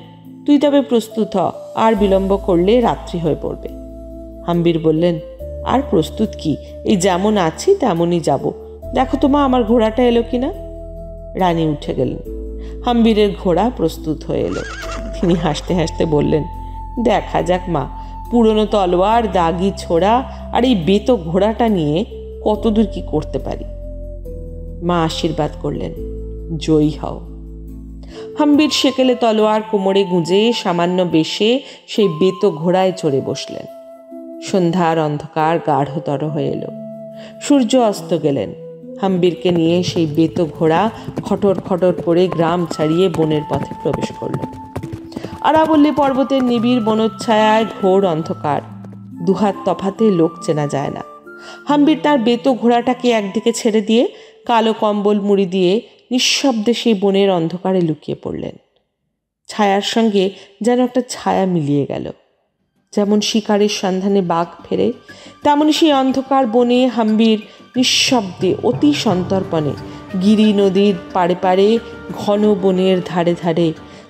তুই তবে প্রস্তুত হ, আর বিলম্ব করলে রাত্রি হয়ে পড়বে। হাম্বির বললেন, আর প্রস্তুত কি, এই যেমন আছি তেমনই যাব। দেখো তো মা আমার ঘোড়াটা এলো কিনা। রানী উঠে গেলেন। হাম্বিরের ঘোড়া প্রস্তুত হয়ে এলো। তিনি হাসতে হাসতে বললেন, দেখা যাক মা, পুরনো তলোয়ার, দাগি ছোড়া আর এই বেতো ঘোড়াটা নিয়ে কতদূর কি করতে পারি। মা আশীর্বাদ করলেন, জয়ী হও। হাম্বির সেকেলে তলোয়ার কোমরে গুঁজে সামান্য বেশে সেই বেতো ঘোড়ায় চড়ে বসলেন। সন্ধ্যার অন্ধকার গাঢ়তর হয়ে এলো। সূর্য অস্ত গেলেন। হাম্বিরকে নিয়ে সেই বেতো ঘোড়া খটর খটর করে গ্রাম ছাড়িয়ে বনের পথে প্রবেশ করল। আরাবল্লী পর্বতের নিবিড় বনোচ্ছায়ায় ঘোর অন্ধকার, দুহাত তফাতে লোক চেনা যায় না। হাম্বির তার বেতো ঘোড়াটাকে একদিকে ছেড়ে দিয়ে কালো কম্বল মুড়ি দিয়ে নিঃশব্দে সেই বনের অন্ধকারে লুকিয়ে পড়লেন। ছায়ার সঙ্গে যেন একটা ছায়া মিলিয়ে গেল। যেমন শিকারের সন্ধানে বাঘ ফেরে, তেমনই সেই অন্ধকার বনে হাম্বির নিঃশব্দে অতি সন্তর্পণে গিরি নদীর পাড়ে পাড়ে, ঘন বনের ধারে ধারে,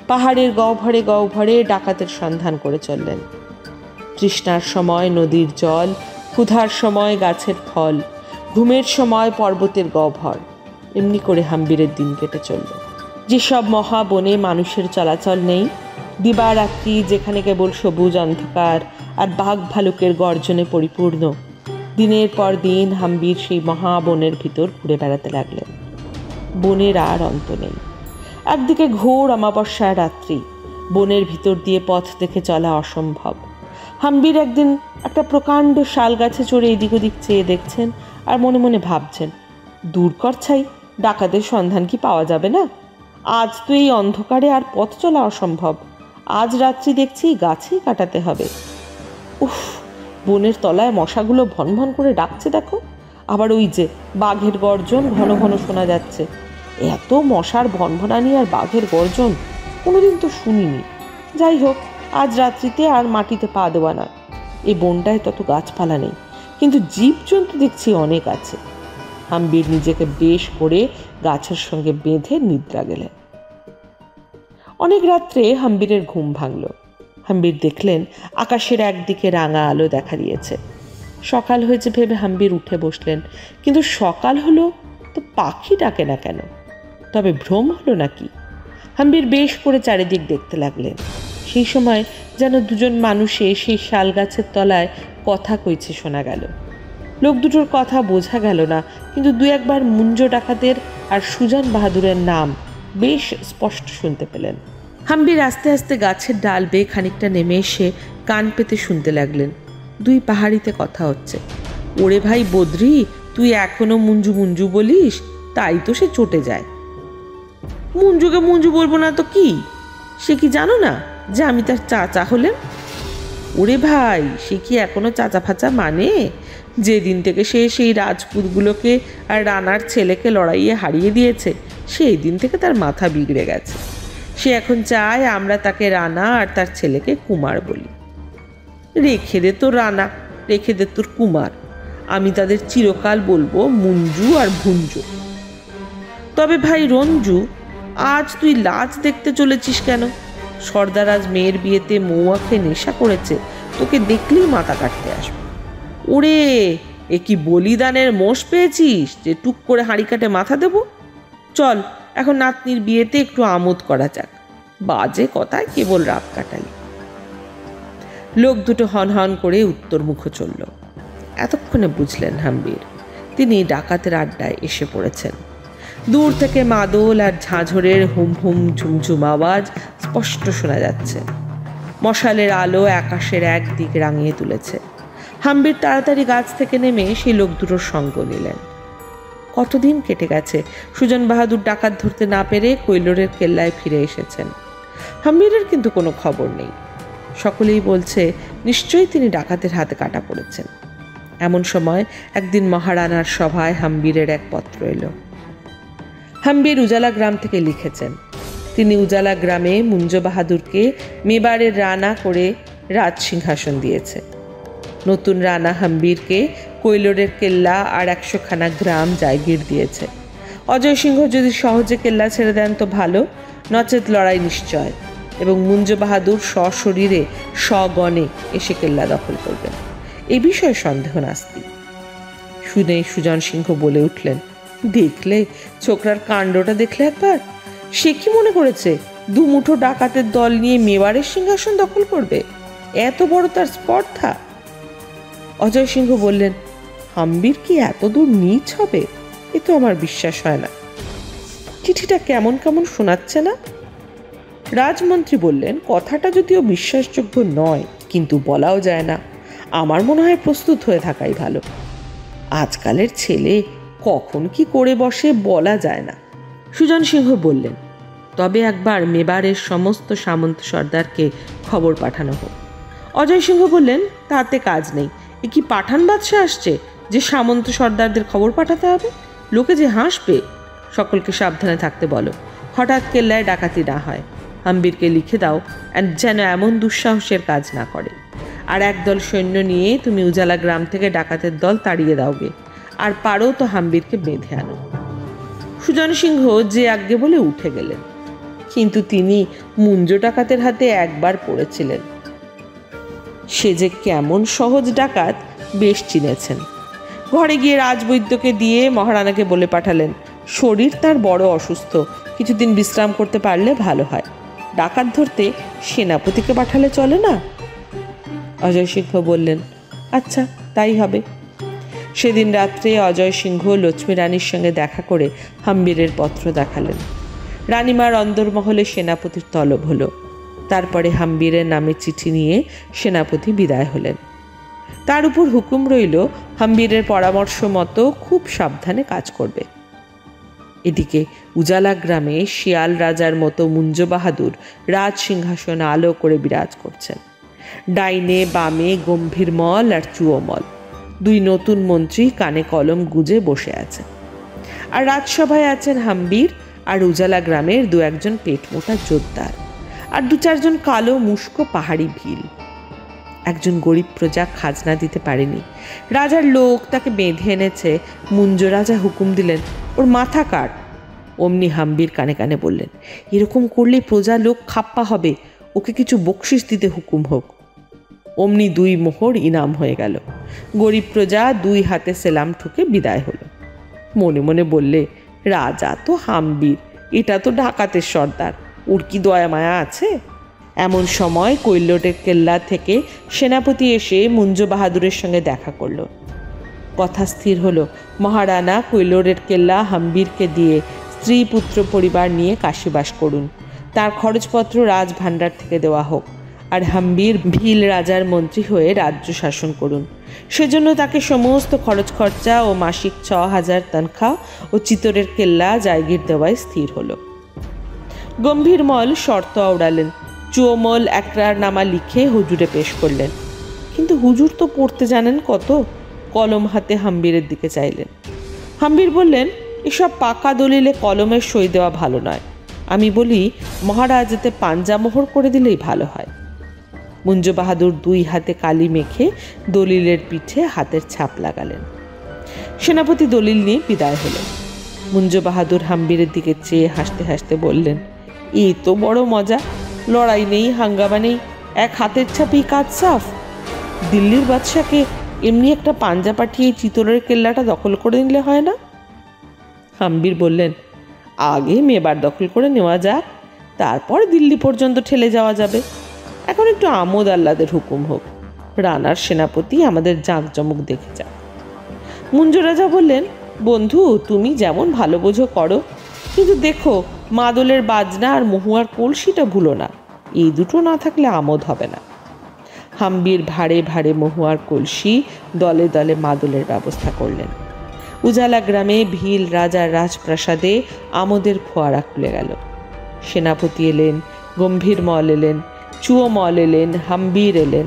পাহাড়ের গহ্বরে গহ্বরে ডাকাতের সন্ধান করে চললেন। তৃষ্ণার সময় নদীর জল, ক্ষুধার সময় গাছের ফল, ঘুমের সময় পর্বতের গহ্বর, এমনি করে হাম্বিরের দিন কেটে চলল। যেসব মহাবনে মানুষের চলাচল নেই, দিবারাত্রি যেখানে কেবল সবুজ অন্ধকার আর বাঘ ভালুকের গর্জনে পরিপূর্ণ, দিনের পর দিন হাম্বির সেই মহাবনের ভিতর ঘুরে বেড়াতে লাগলেন। বনের আর অন্ত নেই। একদিকে ঘোর অমাবস্যার রাত্রি, বনের ভিতর দিয়ে পথ দেখে চলা অসম্ভব। হাম্বির একদিন একটা প্রকাণ্ড শাল গাছে চড়ে এদিক ওদিক চেয়ে দেখছেন আর মনে মনে ভাবছেন, দূর কর ছাই, ডাকাতের সন্ধান কি পাওয়া যাবে না? আজ তো এই অন্ধকারে আর পথ চলা অসম্ভব। আজ রাত্রি দেখছি গাছেই কাটাতে হবে। উফ, বনের তলায় মশাগুলো ভন ভন করে ডাকছে দেখো। আবার ওই যে বাঘের গর্জন ঘন ঘন শোনা যাচ্ছে। এত মশার ভনভনানি আর বাঘের গর্জন কোনোদিন তো শুনিনি। যাই হোক, আজ রাত্রিতে আর মাটিতে পা দেওয়া না। এই বনটায় তত গাছপালা নেই, কিন্তু জীবজন্তু দেখছি অনেক আছে। হাম্বির নিজেকে বেশ করে গাছের সঙ্গে বেঁধে নিদ্রা গেলেন। অনেক রাত্রে হাম্বিরের ঘুম ভাঙল। হাম্বির দেখলেন আকাশের একদিকে রাঙা আলো দেখা দিয়েছে। সকাল হয়েছে ভেবে হাম্বির উঠে বসলেন, কিন্তু সকাল হলো তো পাখি ডাকে না কেন? তবে ভ্রম হলো নাকি? হাম্বির বেশ করে চারিদিক দেখতে লাগলেন। সেই সময় যেন দুজন মানুষে সেই শাল গাছের তলায় কথা কইছে শোনা গেল। লোক দুটোর কথা বোঝা গেল না, কিন্তু দু একবার মুঞ্জ ডাকাতের আর সুজান বাহাদুরের নাম বেশ স্পষ্ট শুনতে পেলেন। হাম্বির আস্তে আস্তে গাছের ডাল বেয়ে খানিকটা নেমে এসে কান পেতে শুনতে লাগলেন। দুই পাহাড়িতে কথা হচ্ছে। ওরে ভাই বদ্রি, তুই এখনো মুঞ্জু মুঞ্জু বলিস? তাই তো সে চটে যায়। মুঞ্জুকে মুঞ্জু বলবো না তো কি? সে কি জানো না যে আমি তার চাচা হলেন? ওরে ভাই, সে কি এখনো চাচা ফাচা মানে? যেদিন থেকে সে সেই রাজপুতগুলোকে আর রানার ছেলেকে লড়াইয়ে হারিয়ে দিয়েছে, সেই দিন থেকে তার মাথা বিগড়ে গেছে। সে এখন চায় আমরা তাকে রানা আর তার ছেলেকে কুমার বলি। রেখে দে তোর রানা, রেখে দে তোর কুমার, আমি তাদের চিরকাল বলবো মুঞ্জু আর ভুঞ্জু। তবে ভাই রঞ্জু, আজ তুই লাজ দেখতে চলেছিস কেন? সর্দার আজ মেয়ের বিয়েতে মৌয়া খেয়ে নেশা করেছে, তোকে দেখলেই মাথা কাটতে আসবে। ওরে, এ কি বলিদানের মোষ পেয়েছিস যে টুক করে হাঁড়ি কাটে মাথা দেব? চল এখন নাতনির বিয়েতে একটু আমোদ করা যাক। বাজে কথায় কেবল রাত কাটালি। লোক দুটো হন হন করে উত্তরমুখ চলল। এতক্ষণে বুঝলেন হাম্বির, তিনি ডাকাতের আড্ডায় এসে পড়েছেন। দূর থেকে মাদল আর ঝাঁঝরের হুম হুম ঝুমঝুম আওয়াজ স্পষ্ট শোনা যাচ্ছে। মশালের আলো আকাশের একদিক রাঙিয়ে তুলেছে। হাম্বির তাড়াতাড়ি গাছ থেকে নেমে সেই লোক দুটোর সঙ্গ নিলেন। কতদিন কেটে গেছে সুজন বাহাদুর ডাকাত ধরতে না পেরে কৈলোরের কেল্লায় ফিরে এসেছেন। হাম্বিরের কিন্তু কোনো খবর নেই। সকলেই বলছে নিশ্চয়ই তিনি ডাকাতের হাতে কাটা পড়েছেন। এমন সময় একদিন মহারানার সভায় হাম্বিরের এক পত্র এলো। হাম্বির উজালা গ্রাম থেকে লিখেছেন তিনি উজালা গ্রামে মুঞ্জ বাহাদুরকে মেবারের রানা করে রাজ সিংহাসন দিয়েছে। নতুন রানা হাম্বিরকে কৈলোরের কেল্লা আর 100খানা গ্রাম জায়গির দিয়েছে। অজয় সিংহ যদি সহজে কেল্লা ছেড়ে দেন তো ভালো, নচেত লড়াই নিশ্চয়, এবং মুঞ্জ বাহাদুর সশরীরে স্বগণে এসে কেল্লা দখল করবেন, এ বিষয়ে সন্দেহ নাস্তি। শুনে সুজন সিংহ বলে উঠলেন, দেখলে ছোকরার কাণ্ডটা দেখলে একবার, সে কি মনে করেছে দুমুঠো ডাকাতের দল নিয়ে মেবারের সিংহাসন দখল করবে? এত বড় তার স্পর্ধা। অজয় সিংহ বললেন, হাম্বির কি এত দূর নীচ হবে? এ তো আমার বিশ্বাস হয় না। চিঠিটা কেমন কেমন শোনাচ্ছে না? রাজমন্ত্রী বললেন, কথাটা যদিও বিশ্বাসযোগ্য নয়, কিন্তু বলাও যায় না। আমার মনে হয় প্রস্তুত হয়ে থাকাই ভালো। আজকালের ছেলে কখন কি করে বসে বলা যায় না। সুজন সিংহ বললেন, তবে একবার মেবারের সমস্ত সামন্ত সর্দারকে খবর পাঠানো হোক। অজয় সিংহ বললেন, তাতে কাজ নেই। এ কি পাঠান বাদশা আসছে যে সামন্ত সর্দারদের খবর পাঠাতে হবে? লোকে যে হাসবে। সকলকে সাবধানে থাকতে বলো, হঠাৎ কেল্লায় ডাকাতি না হয়। হাম্বিরকে লিখে দাও যেন এমন দুঃসাহসের কাজ না করে। আর একদল সৈন্য নিয়ে তুমি উজালা গ্রাম থেকে ডাকাতের দল তাড়িয়ে দাওগে, আর পারো তো হাম্বিরকে বেঁধে আনো। সুজন সিংহ যে আজ্ঞে বলে উঠে গেলেন, কিন্তু তিনি মুঞ্জ ডাকাতের হাতে একবার পড়েছিলেন। সে যে কেমন সহজ ডাকাত বেশ চিনেছেন। ঘরে গিয়ে রাজবৈদ্যকে দিয়ে মহারানাকে বলে পাঠালেন, শরীর তার বড় অসুস্থ, কিছুদিন বিশ্রাম করতে পারলে ভালো হয়। ডাকাত ধরতে সেনাপতিকে পাঠালে চলে না? অজয় সিংহ বললেন, আচ্ছা তাই হবে। সেদিন রাত্রে অজয় সিংহ লক্ষ্মী রানীর সঙ্গে দেখা করে হাম্বিরের পত্র দেখালেন। রানীমার অন্দরমহলে সেনাপতির তলব হলো। তারপরে হাম্বিরের নামে চিঠি নিয়ে সেনাপতি বিদায় হলেন। তার উপর হুকুম রইল হাম্বিরের পরামর্শ মতো খুব সাবধানে কাজ করবে। এদিকে উজালা গ্রামে শিয়াল রাজার মতো মুঞ্জ বাহাদুর রাজ সিংহাসন আলো করে বিরাজ করছেন। ডাইনে বামে গম্ভীরমল আর চুয়োমল, দুই নতুন মন্ত্রী কানে কলম গুজে বসে আছেন। আর রাজসভায় আছেন হাম্বির আর উজালা গ্রামের 2-1 পেট মোটা যোদ্ধার, আর 2-4 কালো মুস্কো পাহাড়ি ভিল। একজন গরিব প্রজা খাজনা দিতে পারেনি। রাজার লোক তাকে বেঁধে এনেছে। মুঞ্জ রাজা হুকুম দিলেন, ওর মাথা কাট। অমনি হাম্বির কানে কানে বললেন, এরকম করলে প্রজা লোক খাপ্পা হবে, ওকে কিছু বকশিস দিতে হুকুম হোক। অমনি 2 মোহর ইনাম হয়ে গেল। গরিব প্রজা 2 হাতে সেলাম ঠুকে বিদায় হলো। মনে মনে বললে, রাজা তো হাম্বির, এটা তো ডাকাতের সর্দার, ওর কি দয়া মায়া আছে? এমন সময় কৈলোরের কেল্লা থেকে সেনাপতি এসে মুঞ্জ বাহাদুরের সঙ্গে দেখা করল। কথা স্থির হলো, মহারানা কৈলোরের কেল্লা হাম্বিরকে দিয়ে স্ত্রী পুত্র পরিবার নিয়ে কাশীবাস করুন। তার খরচপত্র রাজভাণ্ডার থেকে দেওয়া হোক, আর হাম্বির ভিল রাজার মন্ত্রী হয়ে রাজ্য শাসন করুন। সেজন্য তাকে সমস্ত খরচ খরচা ও মাসিক 6000 তনখা ও চিতরের কেল্লা জায়গির দেওয়ায় স্থির হলো। গম্ভীরমল শর্ত আওড়ালেন। চুয়োমল একরারনামা লিখে হুজুরে পেশ করলেন। কিন্তু হুজুর তো পড়তে জানেন কত? কলম হাতে হাম্বিরের দিকে চাইলেন। হাম্বির বললেন, এসব পাকা দলিলে কলমের সই দেওয়া ভালো নয়। আমি বলি, মহারাজাতে পাঞ্জামোহর করে দিলেই ভালো হয়। মুঞ্জ বাহাদুর 2 হাতে কালি মেখে দলিলের পিঠে হাতের ছাপ লাগালেন। সেনাপতি দলিল নিয়ে বিদায় হলেন। মুঞ্জ বাহাদুর হাম্বিরের দিকে চেয়ে হাসতে হাসতে বললেন, এই তো বড় মজা, লড়াই নেই, হাঙ্গামা নেই, এক হাতের ছাপেই কাজ সাফ। দিল্লির বাদশাকে এমনি একটা পাঞ্জা পাঠিয়ে চিতরের কেল্লাটা দখল করে নিলে হয় না? হাম্বির বললেন, আগে মেবার দখল করে নেওয়া যাক, তারপর দিল্লি পর্যন্ত ঠেলে যাওয়া যাবে। এখন একটু আমোদ আহ্লাদের হুকুম হোক, রানার সেনাপতি আমাদের জাঁকজমক দেখে যাক। মুঞ্জ রাজা বললেন, বন্ধু তুমি যেমন ভালো বোঝো করো, কিন্তু দেখো মাদলের বাজনা আর মহুয়ার কলসিটা ভুলো না, এই দুটো না থাকলে আমোদ হবে না। হাম্বির ভাড়ে ভাড়ে মহুয়ার কলসি, দলে দলে মাদলের ব্যবস্থা করলেন। উজালা গ্রামে ভিল রাজার রাজপ্রাসাদে আমোদের ফোয়ারা খুলে গেল। সেনাপতি এলেন, গম্ভীরমল এলেন, চুয়োমল এলেন, হাম্বির এলেন।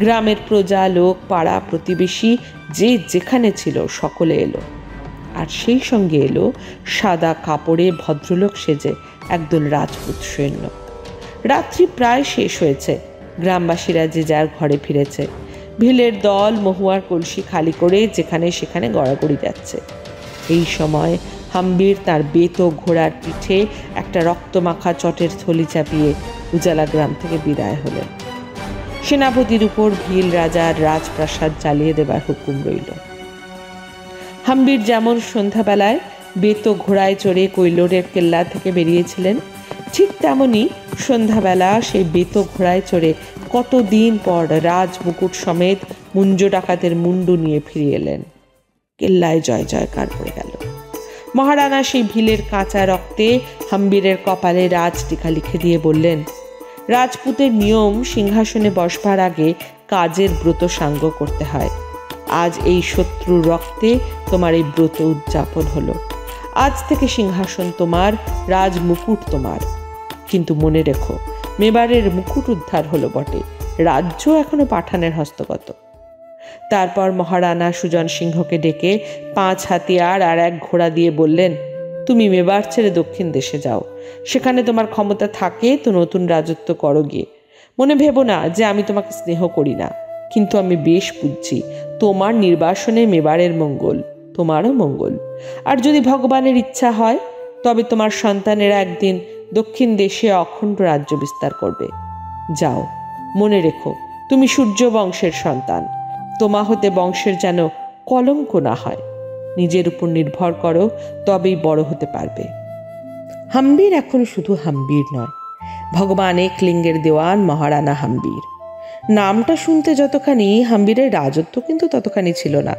গ্রামের প্রজা, লোক, পাড়া প্রতিবেশী যে যেখানে ছিল সকলে এলো। আর সেই সঙ্গে এলো সাদা কাপড়ে ভদ্রলোক সেজে একদল রাজপুত সৈন্য। রাত্রি প্রায় শেষ হয়েছে, গ্রামবাসীরা যে যার ঘরে ফিরেছে। ভিলের দল মহুয়ার কলসি খালি করে যেখানে সেখানে গড়াগড়ি যাচ্ছে। এই সময় হাম্বির তার বেত ঘোড়ার পিঠে একটা রক্তমাখা চটের থলি চাপিয়ে উজালা গ্রাম থেকে বিদায় হলেন। সেনাপতির উপর ভিল রাজার রাজপ্রাসাদ জ্বালিয়ে দেবার হুকুম রইল। হাম্বির যেমন সন্ধ্যাবেলায় বেত ঘোড়ায় চড়ে কৈলোরের কেল্লা থেকে বেরিয়েছিলেন, ঠিক তেমনি সন্ধ্যাবেলা সেই বেত ঘোড়ায় চড়ে কতদিন পর রাজ মুকুট সমেত মুঞ্জ ডাকাতের মুন্ডু নিয়ে ফিরে এলেন। কেল্লায় জয় জয়কার পড়ে গেল। মহারানা সেই ভিলের কাঁচা রক্তে হাম্বিরের কপালে রাজ টিকা লিখে দিয়ে বললেন, রাজপুতের নিয়ম সিংহাসনে বসবার আগে কাজের ব্রত সাঙ্গ করতে হয়। আজ এই শত্রুর রক্তে তোমার এই ব্রত উদযাপন হলো। আজ থেকে সিংহাসন তোমার, রাজ মুকুট তোমার। কিন্তু মনে রেখো, মেবারের মুকুট উদ্ধার হলো বটে, রাজ্য এখনো পাঠানের হস্তগত। তারপর মহারানা সুজন সিংহকে ডেকে 5 হাতিয়ার আর 1 ঘোড়া দিয়ে বললেন, তুমি মেবার ছেড়ে দক্ষিণ দেশে যাও। সেখানে তোমার ক্ষমতা থাকে তো নতুন রাজত্ব করো গিয়ে। মনে ভেবো না যে আমি তোমাকে স্নেহ করি না, কিন্তু আমি বেশ বুঝছি তোমার নির্বাসনে মেবারের মঙ্গল, তোমারও মঙ্গল। আর যদি ভগবানের ইচ্ছা হয় তবে তোমার সন্তানেরা একদিন দক্ষিণ দেশে অখণ্ড রাজ্য বিস্তার করবে। যাও, মনে রেখো তুমি সূর্য বংশের সন্তান। তোমা হতে বংশের যেন কলঙ্ক না হয়। নিজের উপর নির্ভর করো, তবেই বড় হতে পারবে। হাম্বির এখন শুধু হাম্বির নয়, ভগবান একলিঙ্গের দেওয়ান মহারানা হাম্বির। নামটা শুনতে যতখানি, হাম্বিরের রাজত্ব কিন্তু ততখানি ছিল না।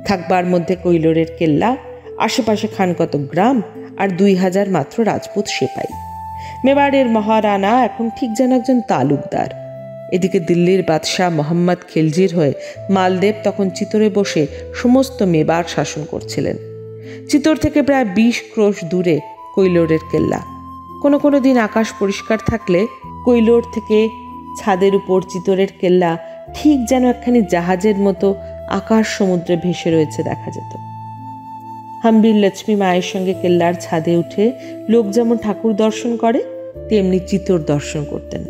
থাকবার মধ্যে কৈলোরের কেল্লা, আশেপাশে খানকত গ্রাম আর 2000 মাত্র রাজপুত সেপাই। মেবারের মহারানা এখন ঠিক যেন একজন তালুকদার। এদিকে দিল্লির বাদশাহ মোহাম্মদ খিলজির হয়ে মালদেব তখন চিতরে বসে সমস্ত মেবার শাসন করছিলেন। চিতর থেকে প্রায় 20 ক্রোশ দূরে কৈলোরের কেল্লা। কোনো কোনো দিন আকাশ পরিষ্কার থাকলে কৈলোর থেকে ছাদের উপর চিতরের কেল্লা ঠিক যেন একখানি জাহাজের মতো আকাশ সমুদ্রে ভেসে রয়েছে দেখা যেত। হাম্বির লক্ষ্মী মায়ের সঙ্গে কেল্লার ছাদে উঠে লোক যেমন ঠাকুর দর্শন করে, তেমনি চিতর দর্শন করতেন।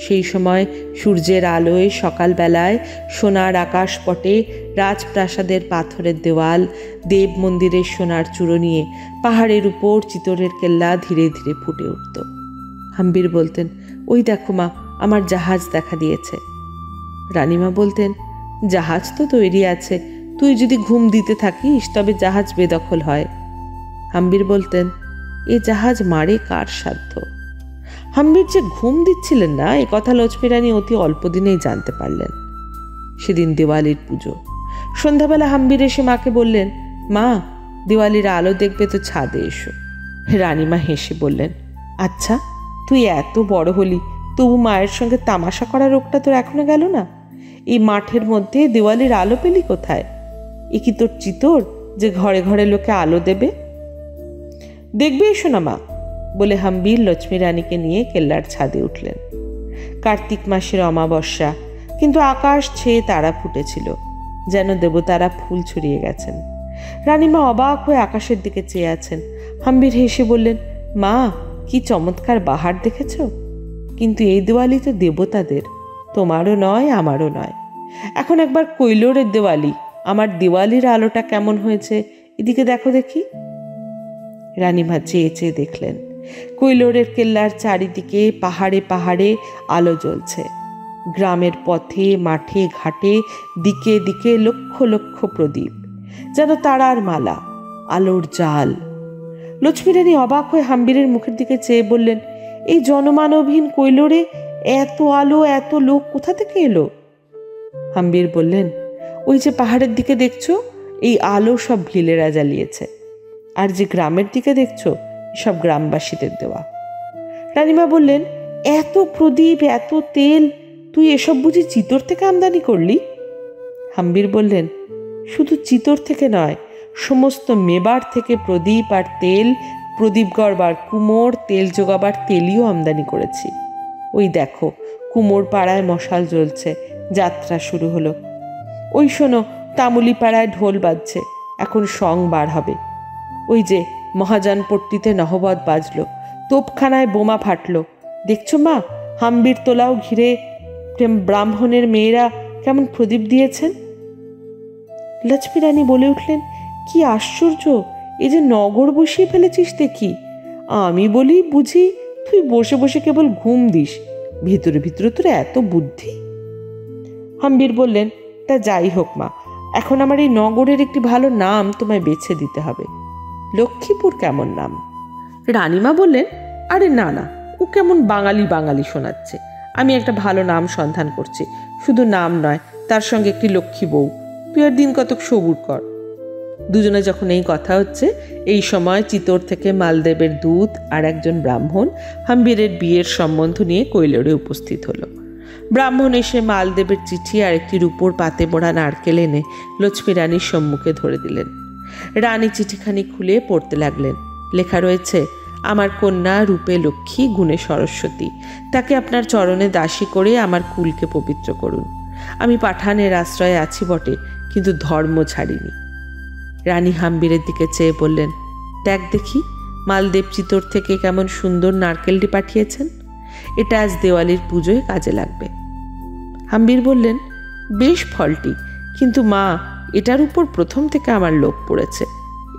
সেই সময় সূর্যের আলোয় সকালবেলায় সোনার আকাশপটে রাজপ্রাসাদের পাথরের দেওয়াল, দেব মন্দিরের সোনার চূড়ো নিয়ে পাহাড়ের উপর চিতরের কেল্লা ধীরে ধীরে ফুটে উঠত। হাম্বির বলতেন, ওই দেখো মা, আমার জাহাজ দেখা দিয়েছে। রানীমা বলতেন, জাহাজ তো তৈরি আছে, তুই যদি ঘুম দিতে থাকিস তবে জাহাজ বেদখল হয়। হাম্বির বলতেন, এ জাহাজ মারে কার সাধ্য। হাম্বির যে ঘুম দিচ্ছিলেন না এ কথা লক্ষ্মী রানী অতি অল্প দিনেই জানতে পারলেন। সেদিন দিওয়ালির পুজো। সন্ধ্যাবেলা হাম্বির এসে মাকে বললেন, মা, দিওয়ালির আলো দেখবে তো ছাদে এসো। রানীমা হেসে বললেন, আচ্ছা, তুই এত বড় হলি, তবু মায়ের সঙ্গে তামাশা করার রোগটা তোর এখনো গেল না? এই মাঠের মধ্যে দিওয়ালির আলো পেলি কোথায়? এ কি তোর চিতর যে ঘরে ঘরে লোকে আলো দেবে? দেখবে এসো না মা, বলে হাম্বির লক্ষ্মী রানীকে নিয়ে কেল্লার ছাদে উঠলেন। কার্তিক মাসের অমাবস্যা, কিন্তু আকাশ ছেয়ে তারা ফুটেছিল, যেন দেবতারা ফুল ছড়িয়ে গেছেন। রানীমা অবাক হয়ে আকাশের দিকে চেয়ে আছেন। হাম্বির হেসে বললেন, মা, কি চমৎকার বাহার দেখেছ? কিন্তু এই দিওয়ালি তো দেবতাদের, তোমারও নয়, আমারও নয়। এখন একবার কৈলোরের দিওয়ালি, আমার দিওয়ালির আলোটা কেমন হয়েছে এদিকে দেখো দেখি। রানীমা চেয়ে চেয়ে দেখলেন। কৈলোরের কেল্লার চারিদিকে পাহাড়ে পাহাড়ে আলো জ্বলছে। গ্রামের পথে, মাঠে, ঘাটে, দিকে দিকে লক্ষ লক্ষ প্রদীপ, যেন তারার মালা, আলোর জাল। লক্ষ্মী রানী অবাক হয়ে হাম্বিরের মুখের দিকে চেয়ে বললেন, এই জনমানবহীন কৈলোরে এত আলো, এত লোক কোথা থেকে এলো? হাম্বির বললেন, ওই যে পাহাড়ের দিকে দেখছো, এই আলো সব ভিলেরা জ্বালিয়েছে। আর যে গ্রামের দিকে দেখছো, সব গ্রামবাসীদের দেওয়া। রানীমা বললেন, এত প্রদীপ, এত তেল, তুই এসব বুঝি চিতর থেকে আমদানি করলি? হাম্বির বললেন, শুধু চিতর থেকে নয়, সমস্ত মেবার থেকে প্রদীপ আর তেল, প্রদীপ গড়বার কুমোর, তেল জোগাবার তেলিও আমদানি করেছি। ওই দেখো, কুমোর পাড়ায় মশাল জ্বলছে, যাত্রা শুরু হলো। ওই শোনো, তামুলিপাড়ায় ঢোল বাজছে, এখন সং বার হবে। ওই যে মহাজানপট্টিতে নহবত বাজলো, তোপখানায় বোমা ফাটলো। দেখছো মা, হাম্বির তোলাও ঘিরে ব্রাহ্মণের মেয়েরা কেমন প্রদীপ দিয়েছেন। লক্ষ্মী রানী বলে উঠলেন, কি আশ্চর্য, এ যে নগর বসিয়ে ফেলেছিস দেখি। আমি বলি বুঝি তুই বসে বসে কেবল ঘুম দিস, ভিতরে ভিতরে তোর এত বুদ্ধি। হাম্বির বললেন, তা যাই হোক মা, এখন আমার এই নগরের একটি ভালো নাম তোমায় বেছে দিতে হবে। লক্ষ্মীপুর কেমন নাম? রানীমা বললেন, আরে না না, ও কেমন বাঙালি বাঙালি শোনাচ্ছে। আমি একটা ভালো নাম সন্ধান করছি, শুধু নাম নয়, তার সঙ্গে একটি লক্ষ্মী বউ। তুই আর দিন কতক সবুর কর। দুজনে যখন এই কথা হচ্ছে, এই সময় চিতোর থেকে মালদেবের দূত আর একজন ব্রাহ্মণ হাম্বিরের বিয়ের সম্বন্ধ নিয়ে কৈলোরে উপস্থিত হলো। ব্রাহ্মণ এসে মালদেবের চিঠি আর একটি রূপোর পাতে মোড়া নারকেল এনে লক্ষ্মী রানীর সম্মুখে ধরে দিলেন। রানী চিঠিখানি খুলে পড়তে লাগলেন। লেখা রয়েছে, আমার কন্যা রূপে লক্ষ্মী, গুণে সরস্বতী, তাকে আপনার চরণে দাসী করে আমার কুলকে পবিত্র করুন। আমি পাঠানের আশ্রয়ে আছি বটে, কিন্তু ধর্ম ছাড়িনি। রানী হাম্বিরের দিকে চেয়ে বললেন, দেখ দেখি, মালদেব চিতোর থেকে কেমন সুন্দর নারকেলটি পাঠিয়েছেন। এটা আজ দেওয়ালির পুজোয় কাজে লাগবে। হাম্বির বললেন, বেশ ফলটি, কিন্তু মা, এটার উপর প্রথম থেকে আমার লোভ পড়েছে।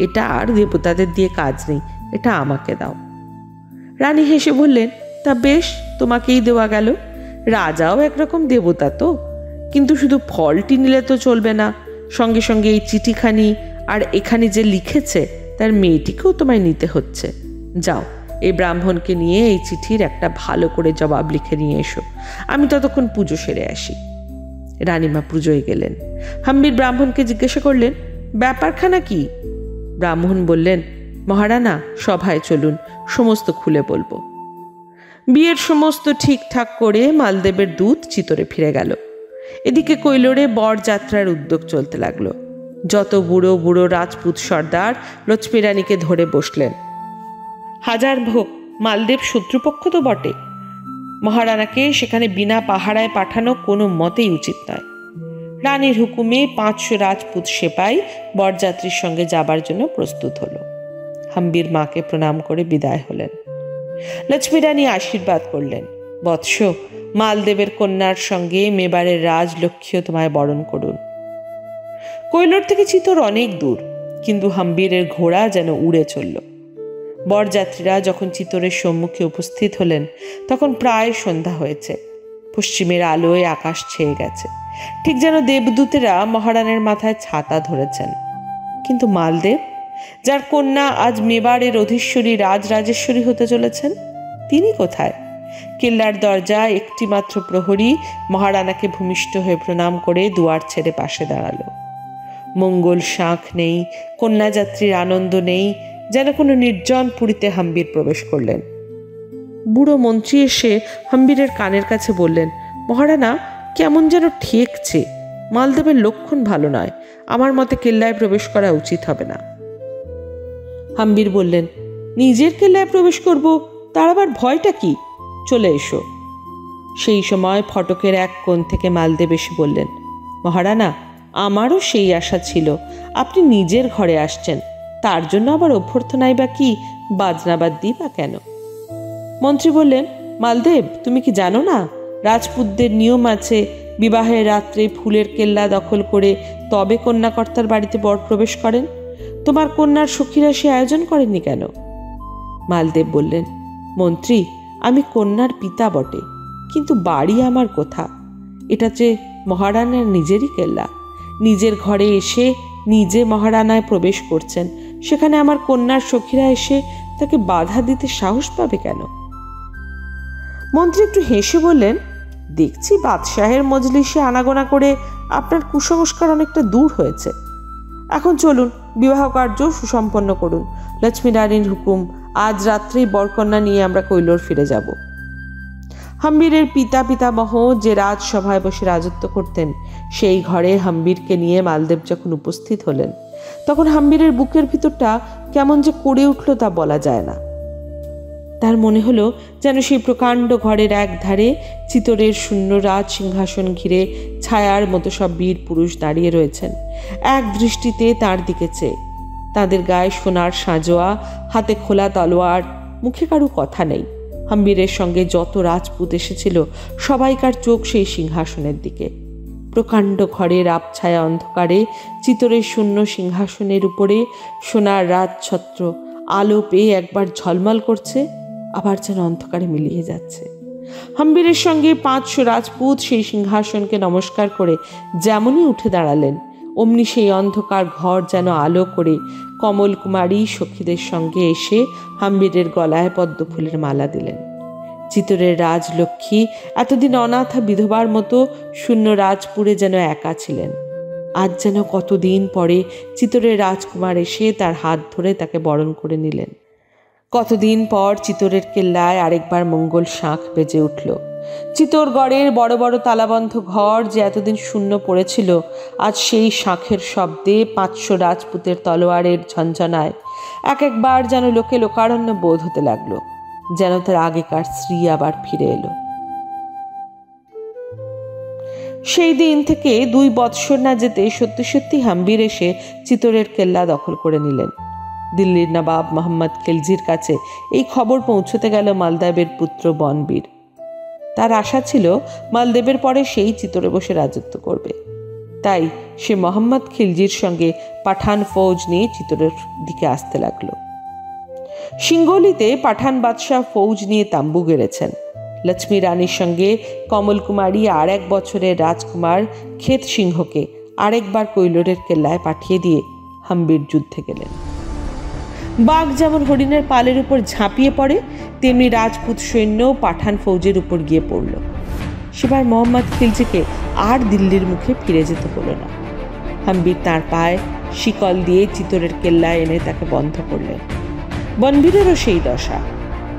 এটা আর দেবতাদের দিয়ে কাজ নেই, এটা আমাকে দাও। রানী হেসে বললেন, তা বেশ, তোমাকেই দেওয়া গেল। রাজাও একরকম দেবতা তো, কিন্তু শুধু ফলটি নিলে তো চলবে না, সঙ্গে সঙ্গে এই চিঠিখানি আর এখানে যে লিখেছে তার মেয়েটিকেও তোমায় নিতে হচ্ছে। যাও, এই ব্রাহ্মণকে নিয়ে এই চিঠির একটা ভালো করে জবাব লিখে নিয়ে এসো, আমি ততক্ষণ পুজো সেরে আসি। রানীমা পুজোয় গেলেন। হাম্বির ব্রাহ্মণকে জিজ্ঞাসা করলেন, ব্যাপারখানা কি? ব্রাহ্মণ বললেন, মহারানা, সভায় চলুন, সমস্ত খুলে বলবো। বিয়ের সমস্ত ঠিকঠাক করে মালদেবের দূত চিতরে ফিরে গেল। এদিকে কৈলোরে বরযাত্রার উদ্যোগ চলতে লাগলো। যত বুড়ো বুড়ো রাজপুত সর্দার লক্ষ্মী রানীকে ধরে বসলেন। হাজার ভোগ, মালদেব শত্রুপক্ষ তো বটে, মহারানাকে সেখানে বিনা পাহারায় পাঠানো কোনো মতেই উচিত নয়। রানীর হুকুমে 500 রাজপুত সেপাই বরযাত্রীর সঙ্গে যাবার জন্য প্রস্তুত হলো। হাম্বির মাকে প্রণাম করে বিদায় হলেন। লক্ষ্মী রানী আশীর্বাদ করলেন, বৎস, মালদেবের কন্যার সঙ্গে মেবারের রাজলক্ষ্মীও তোমায় বরণ করুন। কৈলোর থেকে চিতোর অনেক দূর, কিন্তু হাম্বিরের ঘোড়া যেন উড়ে চলল। বরযাত্রীরা যখন চিতোরের সম্মুখে উপস্থিত হলেন, তখন প্রায় সন্ধ্যা হয়েছে। পশ্চিমের আলোয় আকাশ ছেয়ে গেছে, ঠিক যেন দেবদূতেরা মহারানের মাথায় ছাতা ধরেছেন। কিন্তু মালদেব, যার কন্যা আজ মেবারের অধীশ্বরী রাজরাজেশ্বরী হতে চলেছেন, তিনি কোথায়? কেল্লার দরজা একটি মাত্র প্রহরী মহারানাকে ভূমিষ্ঠ হয়ে প্রণাম করে দুয়ার ছেড়ে পাশে দাঁড়ালো। মঙ্গল শাঁখ নেই, কন্যাযাত্রীর আনন্দ নেই, যেন কোনো নির্জন পুরীতে হাম্বির প্রবেশ করলেন। বুড়ো মন্ত্রী এসে হাম্বিরের কানের কাছে বললেন, মহারানা, কেমন যেন ঠেকছে, মালদেবের লক্ষণ ভালো নয়, আমার মতে কেল্লায় প্রবেশ করা উচিত হবে না। হাম্বির বললেন, নিজের কেল্লায় প্রবেশ করব, তার আবার ভয়টা কি? চলে এসো। সেই সময় ফটকের এক কোণ থেকে মালদেব এসে বললেন, মহারানা, আমারও সেই আশা ছিল, আপনি নিজের ঘরে আসছেন, তার জন্য আবার অভ্যর্থনাই বা কি, বাজনাবাদ দিই বা কেন? মন্ত্রী বললেন, মালদেব, তুমি কি জানো না, রাজপুতদের নিয়ম আছে, বিবাহের রাত্রে ফুলের কেল্লা দখল করে তবে কন্যাকর্তার বাড়িতে বর প্রবেশ করেন। তোমার কন্যার সখীরা সে আয়োজন করেননি কেন? মালদেব বললেন, মন্ত্রী, আমি কন্যার পিতা বটে, কিন্তু বাড়ি আমার কোথা? এটা যে মহারানার নিজেরই কেল্লা, নিজের ঘরে এসে নিজে মহারানায় প্রবেশ করছেন, সেখানে আমার কন্যার সখীরা এসে তাকে বাধা দিতে সাহস পাবে কেন? মন্ত্রী একটু হেসে বললেন, দেখছি বাদশাহের মজলিসে আনাগোনা করে আপনার কুসংস্কার অনেকটা দূর হয়েছে। এখন চলুন, বিবাহ কার্য সুসম্পন্ন করুন। লক্ষ্মী রানীর হুকুম, আজ রাত্রেই বরকন্যা নিয়ে আমরা কৈলোর ফিরে যাব। হাম্বিরের পিতামহ যে রাজসভায় বসে রাজত্ব করতেন, সেই ঘরে হাম্বিরকে নিয়ে মালদেব যখন উপস্থিত হলেন, তখন হাম্বিরের বুকের ভিতরটা কেমন যে করে উঠল তা বলা যায় না। তার মনে হলো যেন সেই প্রকাণ্ড ঘরের এক ধারে চিতরের শূন্য রাজ সিংহাসন ঘিরে ছায়ার মতো সব বীর পুরুষ দাঁড়িয়ে রয়েছেন, এক দৃষ্টিতে তার দিকে চেয়ে। তাদের গায়ে সোনার সাঁজোয়া, হাতে খোলা তলোয়ার, মুখে কারো কথা নেই। হাম্বিরের সঙ্গে যত রাজপুত এসেছিল সবাইকার চোখ সেই সিংহাসনের দিকে। প্রকাণ্ড ঘরের আবছায়া অন্ধকারে চিতরের শূন্য সিংহাসনের উপরে সোনার রাজছত্র আলো পেয়ে একবার ঝলমল করছে, আবার যেন অন্ধকারে মিলিয়ে যাচ্ছে। হাম্বিরের সঙ্গে 500 রাজপুত সেই সিংহাসনকে নমস্কার করে যেমনই উঠে দাঁড়ালেন, অমনি সেই অন্ধকার ঘর যেন আলো করে কমল কুমারী সখীদের সঙ্গে এসে হাম্বিরের গলায় পদ্ম ফুলের মালা দিলেন। চিতরের রাজলক্ষ্মী এতদিন অনাথা বিধবার মতো শূন্য রাজপুরে যেন একা ছিলেন। আজ যেন কতদিন পরে চিতরের রাজকুমার এসে তার হাত ধরে তাকে বরণ করে নিলেন। কতদিন পর চিতরের কেল্লায় আরেকবার মঙ্গল শাঁখ বেজে উঠল। চিতরগড়ের বড় বড় তালাবন্ধ ঘর যে এতদিন শূন্য পড়েছিল, আজ সেই শাঁখের শব্দে 500 রাজপুতের তলোয়ারের ঝঞ্ঝনায় এক একবার যেন লোকে লোকারণ্য বোধ হতে লাগলো, যেন তার আগেকার স্ত্রী আবার ফিরে এলো। সেই দিন থেকে 2 বৎসর না যেতে সত্যি সত্যি হাম্বির এসে চিতরের কেল্লা দখল করে নিলেন। দিল্লির নবাব মোহাম্মদ খিলজির কাছে এই খবর পৌঁছতে গেল মালদেবের পুত্র বনবীর। তার আশা ছিল মালদেবের পরে সেই চিতরে বসে রাজত্ব করবে। তাই সে মোহাম্মদ খিলজির সঙ্গে পাঠান ফৌজ নিয়ে চিতরের দিকে আসতে লাগলো। সিঙ্গলিতে পাঠান বাদশাহ ফৌজ নিয়ে তাম্বু গেড়েছেন। লক্ষ্মী রানীর সঙ্গে কমল কুমারী আর 1 বছরের রাজকুমার ক্ষেত সিংহকে আরেকবার কৈলোরের কেল্লায় পাঠিয়ে দিয়ে হাম্বির যুদ্ধে গেলেন। বাঘ যেমন হরিণের পালের উপর ঝাঁপিয়ে পড়ে, তেমনি রাজপুত সৈন্য পাঠান ফৌজের উপর গিয়ে পড়ল। সেবার মোহাম্মদ খিলজিকে আর দিল্লির মুখে ফিরে যেতে হলো না। হাম্বির তার পায়ে শিকল দিয়ে চিতরের কেল্লায় এনে তাকে বন্ধ করলেন। বনবীরেরও সেই দশা।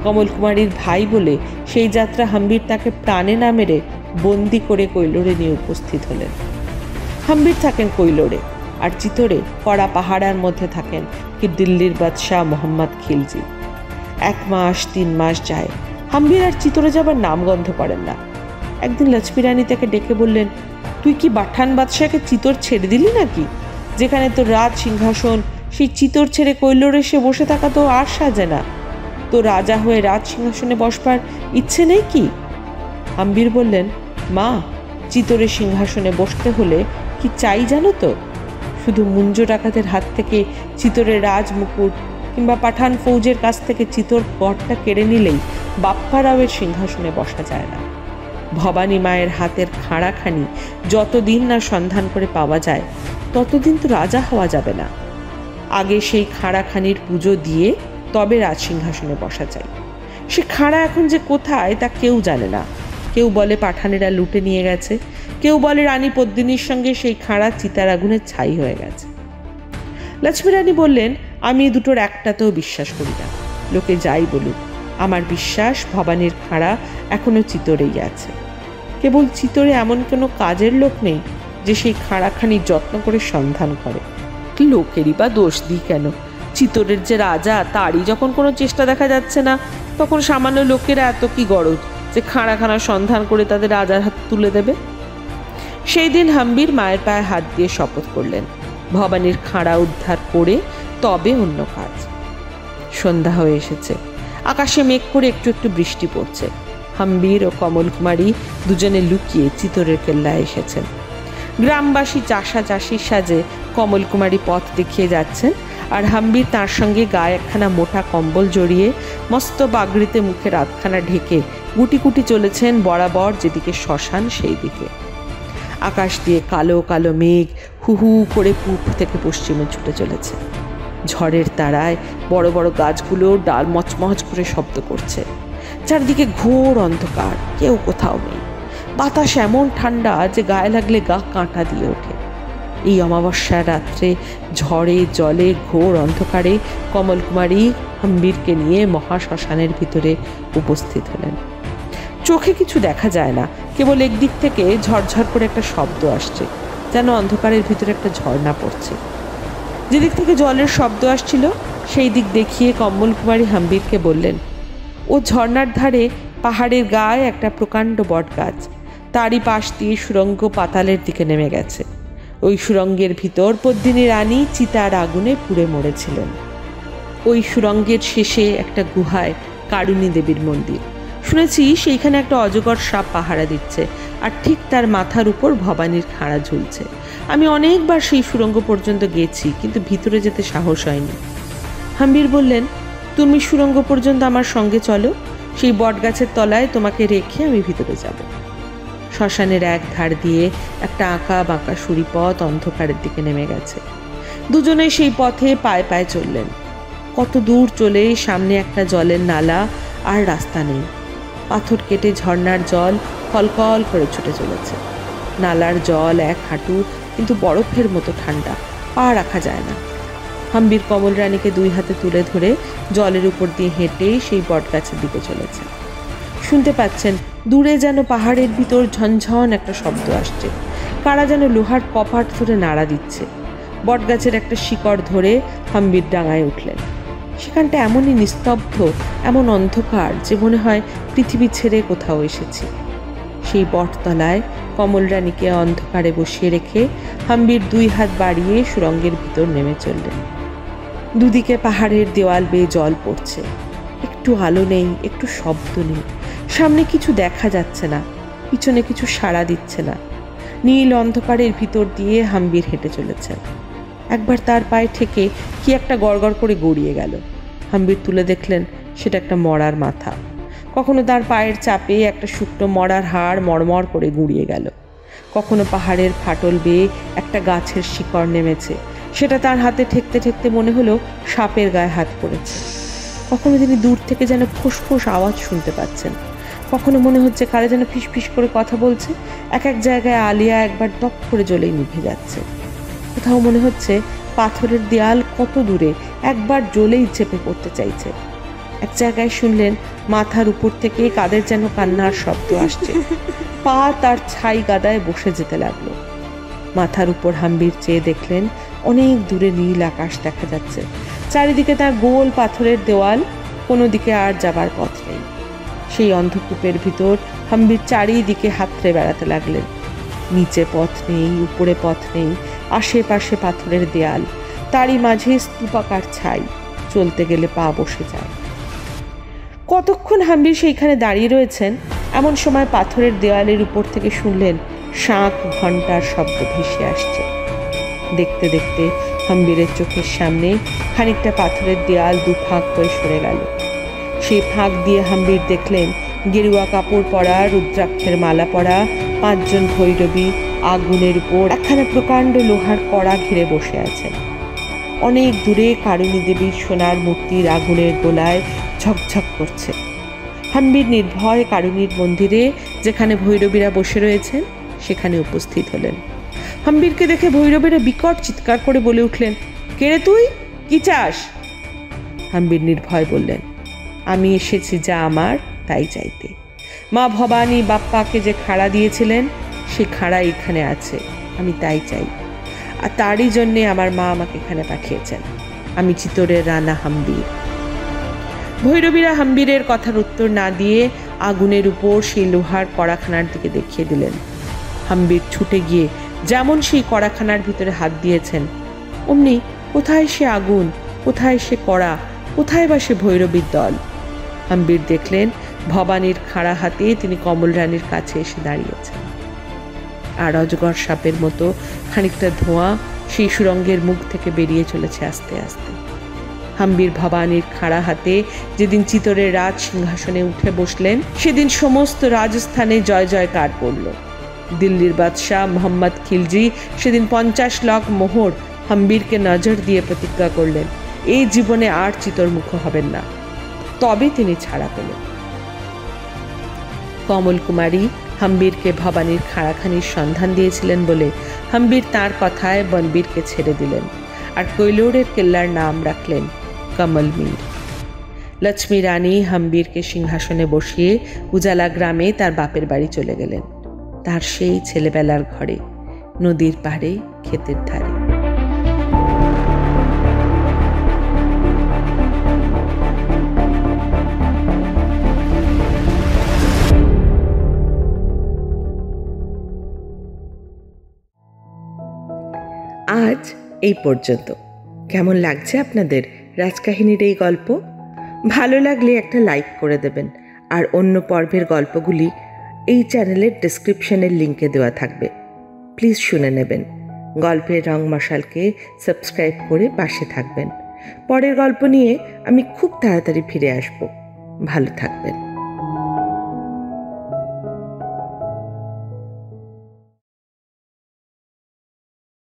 কমল কুমারীর ভাই বলে সেই যাত্রা হাম্বির তাকে প্রাণে না মেরে বন্দি করে কৈলোরে নিয়ে উপস্থিত হলেন। হাম্বির থাকেন কৈলোরে, আর চিতরে কড়া পাহাড়ার মধ্যে থাকেন কি দিল্লির বাদশাহ মোহাম্মদ খিলজি। 1 মাস 3 মাস যায়, হাম্বির আর চিতরে যাবার নামগন্ধ করেন না। একদিন লক্ষ্মী রানী তাকে ডেকে বললেন, তুই কি পাঠান বাদশাহকে চিতর ছেড়ে দিলি নাকি? যেখানে তোর রাজ সিংহাসন, সেই চিতর ছেড়ে কৈলোরে এসে বসে থাকা তো আর সাজে না। তো রাজা হয়ে রাজ সিংহাসনে বসবার ইচ্ছে নেই কি? হাম্বির বললেন, মা, চিতরের সিংহাসনে বসতে হলে কি চাই জানো তো? শুধু মুঞ্জ ডাকাতের হাত থেকে চিতরের রাজ মুকুট কিংবা পাঠান ফৌজের কাছ থেকে চিতর গড়টা কেড়ে নিলেই বাপ্পা রাওয়ের সিংহাসনে বসা যায় না। ভবানী মায়ের হাতের খাড়াখানি যতদিন না সন্ধান করে পাওয়া যায়, ততদিন তো রাজা হওয়া যাবে না। আগে সেই খাড়াখানির পুজো দিয়ে তবে রাজ সিংহাসনে বসা চাই। সে খাড়া এখন যে কোথায় তা কেউ জানে না। কেউ বলে পাঠানেরা লুটে নিয়ে গেছে, কেউ বলে রানী পদ্মিনীর সঙ্গে সেই খাড়া চিতার আগুনে ছাই হয়ে গেছে। লক্ষ্মী রানী বললেন, আমি দুটোর একটাতেও বিশ্বাস করি না। লোকে যাই বলুক, আমার বিশ্বাস ভবানীর খাড়া এখনো চিতরেই আছে। কেবল চিতরে এমন কোনো কাজের লোক নেই যে সেই খাড়াখানি যত্ন করে সন্ধান করে। লোকেরই বা দোষ দিই কেন? চিতরের যে রাজা, তারই যখন কোনো চেষ্টা দেখা যাচ্ছে না, তখন সামান্য লোকেরা এত কি গরজ যে খাড়াখানা সন্ধান করে তাদের রাজার হাতে তুলে দেবে? সেই দিন হাম্বির মায়ের পায়ে হাত দিয়ে শপথ করলেন, ভবানীর খাড়া উদ্ধার করে তবে অন্য কাজ। সন্ধ্যা হয়ে এসেছে, আকাশে মেঘ করে একটু একটু বৃষ্টি পড়ছে। হাম্বির ও কমল কুমারী দুজনে লুকিয়ে চিতরের কেল্লায় এসেছেন। গ্রামবাসী চাষির সাজে কমল কুমারী পথ দেখিয়ে যাচ্ছেন, আর হাম্বির তার সঙ্গে গায়ে একখানা মোটা কম্বল জড়িয়ে মস্ত বাগড়িতে মুখের আধখানা ঢেকে গুটি গুটি চলেছেন বরাবর যেদিকে শ্মশান সেই দিকে। আকাশ দিয়ে কালো কালো মেঘ হু হু করে পূর্ব থেকে পশ্চিমে ছুটে চলেছে। ঝড়ের তাড়ায় বড় বড় গাছগুলো ডাল মচমচ করে শব্দ করছে। চারদিকে ঘোর অন্ধকার, কেউ কোথাও নেই। বাতাস এমন ঠান্ডা যে গায়ে লাগলে গা কাঁটা দিয়ে ওঠে। এই অমাবস্যার রাত্রে ঝড়ে জলে ঘোর অন্ধকারে কমল কুমারী হাম্বিরকে নিয়ে মহাশ্মশানের ভিতরে উপস্থিত হলেন। চোখে কিছু দেখা যায় না, কেবল একদিক থেকে ঝরঝর করে একটা শব্দ আসছে, যেন অন্ধকারের ভিতরে একটা ঝর্ণা পড়ছে। যেদিক থেকে জলের শব্দ আসছিল সেই দিক দেখিয়ে কমল কুমারী হাম্বিরকে বললেন, ও ঝর্ণার ধারে পাহাড়ের গায়ে একটা প্রকাণ্ড বট গাছ, তারই পাশ দিয়ে সুড়ঙ্গ পাতালের দিকে নেমে গেছে। ওই সুড়ঙ্গের ভিতর পদ্মিনী রানী চিতার আগুনে পুড়ে মরেছিলেন। ওই সুড়ঙ্গের শেষে একটা গুহায় কারুণী দেবীর মন্দির। শুনেছি সেইখানে একটা অজগর সাপ পাহারা দিচ্ছে, আর ঠিক তার মাথার উপর ভবানীর খাঁড়া ঝুলছে। আমি অনেকবার সেই সুড়ঙ্গ পর্যন্ত গেছি, কিন্তু ভিতরে যেতে সাহস হয়নি। হাম্বির বললেন, তুমি সুড়ঙ্গ পর্যন্ত আমার সঙ্গে চলো, সেই বট গাছের তলায় তোমাকে রেখে আমি ভিতরে যাব। শ্মশানের এক ধার দিয়ে একটা আঁকা বাঁকা সুড়ি পথ অন্ধকারের দিকে নেমে গেছে। দুজনে সেই পথে পায়ে পায়ে চললেন। কত দূর চলে সামনে একটা জলের নালা, আর রাস্তা নেই। পাথর কেটে ঝর্ণার জল কলকল করে ছুটে চলেছে। নালার জল এক হাঁটু, কিন্তু বরফের মতো ঠান্ডা, পা রাখা যায় না। হাম্বির কমল রানীকে দুই হাতে তুলে ধরে জলের উপর দিয়ে হেঁটে সেই বটগাছের দিকে চলেছে। শুনতে পাচ্ছেন দূরে যেন পাহাড়ের ভিতর ঝনঝন একটা শব্দ আসছে, কারা যেন লোহার কপাট ধরে নাড়া দিচ্ছে। বটগাছের একটা শিকড় ধরে হাম্বির ডাঙায় উঠলেন। সেখানটা এমনই নিস্তব্ধ, এমন অন্ধকার যে মনে হয় পৃথিবী ছেড়ে কোথাও এসেছি। সেই বটতলায় কমল রানীকে অন্ধকারে বসিয়ে রেখে হাম্বির দুই হাত বাড়িয়ে সুড়ঙ্গের ভিতর নেমে চললেন। দুদিকে পাহাড়ের দেওয়াল বেয়ে জল পড়ছে, একটু আলো নেই, একটু শব্দ নেই। সামনে কিছু দেখা যাচ্ছে না, পিছনে কিছু সাড়া দিচ্ছে না। নীল অন্ধকারের ভিতর দিয়ে হাম্বির হেঁটে চলেছেন। একবার তার পায়ে ঠেকে কি একটা গড়গড় করে গড়িয়ে গেল। হাম্বির তুলে দেখলেন সেটা একটা মরার মাথা। কখনো তার পায়ের চাপে একটা শুকনো মরার হাড় মড়মড় করে গুঁড়িয়ে গেল। কখনো পাহাড়ের ফাটল বেয়ে একটা গাছের শিকড় নেমেছে, সেটা তার হাতে ঠেকতে ঠেকতে মনে হলো সাপের গায়ে হাত পড়েছে। কখনো তিনি দূর থেকে যেন ফুসফুস আওয়াজ শুনতে পাচ্ছেন, কখনো মনে হচ্ছে কারা যেন ফিসফিস করে কথা বলছে। এক এক জায়গায় আলিয়া একবার দপ করে জ্বলেই নিভে যাচ্ছে। কোথাও মনে হচ্ছে পাথরের দেয়াল কত দূরে, একবার জ্বলেই চেপে পড়তে চাইছে। এক জায়গায় শুনলেন মাথার উপর থেকে কাদের যেন কান্নার শব্দ আসছে। পা তার ছাই গাদায় বসে যেতে লাগলো। মাথার উপর হাম্বির চেয়ে দেখলেন অনেক দূরে নীল আকাশ দেখা যাচ্ছে। চারিদিকে তার গোল পাথরের দেওয়াল, কোনো দিকে আর যাবার পথ নেই। সেই অন্ধকূপের ভিতর হাম্বির চারিদিকে হাতড়ে বেড়াতে লাগলেন। নিচে পথ নেই, উপরে পথ নেই, আশেপাশে পাথরের দেয়াল, তারই মাঝে স্তূপাকার ছাই, চলতে গেলে পা বসে যায়। কতক্ষণ হাম্বির সেইখানে দাঁড়িয়ে রয়েছেন, এমন সময় পাথরের দেওয়ালের উপর থেকে শুনলেন শাঁখ ঘণ্টার শব্দ ভেসে আসছে। দেখতে দেখতে হাম্বিরের চোখের সামনে খানিকটা পাথরের দেয়াল দুফাঁক হয়ে সরে গেল। সেই ফাঁক দিয়ে হাম্বির দেখলেন গেরুয়া কাপড় পরা, রুদ্রাক্ষের মালা পরা 5 জন ভৈরবী আগুনের উপর একখানা প্রকাণ্ড লোহার কড়া ঘিরে বসে আছেন। অনেক দূরে কারুণী দেবীর সোনার মূর্তির আগুনের গোলায় ঝকঝক করছে। হাম্বির নির্ভয় কারুণীর মন্দিরে, যেখানে ভৈরবীরা বসে রয়েছেন, সেখানে উপস্থিত হলেন। হাম্বিরকে দেখে ভৈরবীরা বিকট চিৎকার করে বলে উঠলেন, কে রে তুই, কি চাস? হাম্বির নির্ভয় বললেন, আমি এসেছি যা আমার তাই চাইতে। মা ভবানী বাপ্পাকে যে খাড়া দিয়েছিলেন, সে খাড়া এখানে আছে, আমি তাই চাই। আর তারই জন্যে আমার মা আমাকে এখানে পাঠিয়েছেন। আমি চিতোরের রানা হাম্বির। ভৈরবীরা হাম্বিরের কথার উত্তর না দিয়ে আগুনের উপর সেই লোহার কড়াখানার দিকে দেখিয়ে দিলেন। হাম্বির ছুটে গিয়ে যেমন সেই কড়াখানার ভিতরে হাত দিয়েছেন, অমনি কোথায় সে আগুন, কোথায় সে কড়া, কোথায় বা সে ভৈরবীর দল। হাম্বির দেখলেন ভবানীর খাড়া হাতে তিনি কমল রানীর কাছে এসে দাঁড়িয়েছেন। আর অজগর সাপের মতো খানিকটা ধোঁয়া সেই সুরঙ্গের মুখ থেকে বেরিয়ে চলেছে আস্তে আস্তে। হাম্বির ভবানীর খাড়া হাতে যেদিন চিতোরের রাজ সিংহাসনে উঠে বসলেন, সেদিন সমস্ত রাজস্থানে জয় জয়কার পড়ল। দিল্লির বাদশাহ মোহাম্মদ খিলজি সেদিন 50 লাখ মোহর হাম্বিরকে নজর দিয়ে প্রতিজ্ঞা করলেন, এই জীবনে আর চিতোর মুখ হবেন না। তবে তিনি ছাড়া পেলেন। কমল কুমারী হাম্বিরকে ভবানীর খাড়াখানির সন্ধান দিয়েছিলেন বলে হাম্বির তার কথায় বনবীরকে ছেড়ে দিলেন, আর কৈলোরের কেল্লার নাম রাখলেন কমল মীর। লক্ষ্মী রানী হাম্বিরকে সিংহাসনে বসিয়ে উজালা গ্রামে তার বাপের বাড়ি চলে গেলেন, তার সেই ছেলেবেলার ঘরে, নদীর পাড়ে, ক্ষেতের ধারে। এই পর্যন্ত। কেমন লাগছে আপনাদের রাজকাহিনীর এই গল্প? ভালো লাগলে একটা লাইক করে দেবেন। আর অন্য পর্বের গল্পগুলি এই চ্যানেলের ডেসক্রিপশনের লিঙ্কে দেওয়া থাকবে, প্লিজ শুনে নেবেন। গল্পের রং মশালকে সাবস্ক্রাইব করে পাশে থাকবেন। পরের গল্প নিয়ে আমি খুব তাড়াতাড়ি ফিরে আসব। ভালো থাকবেন।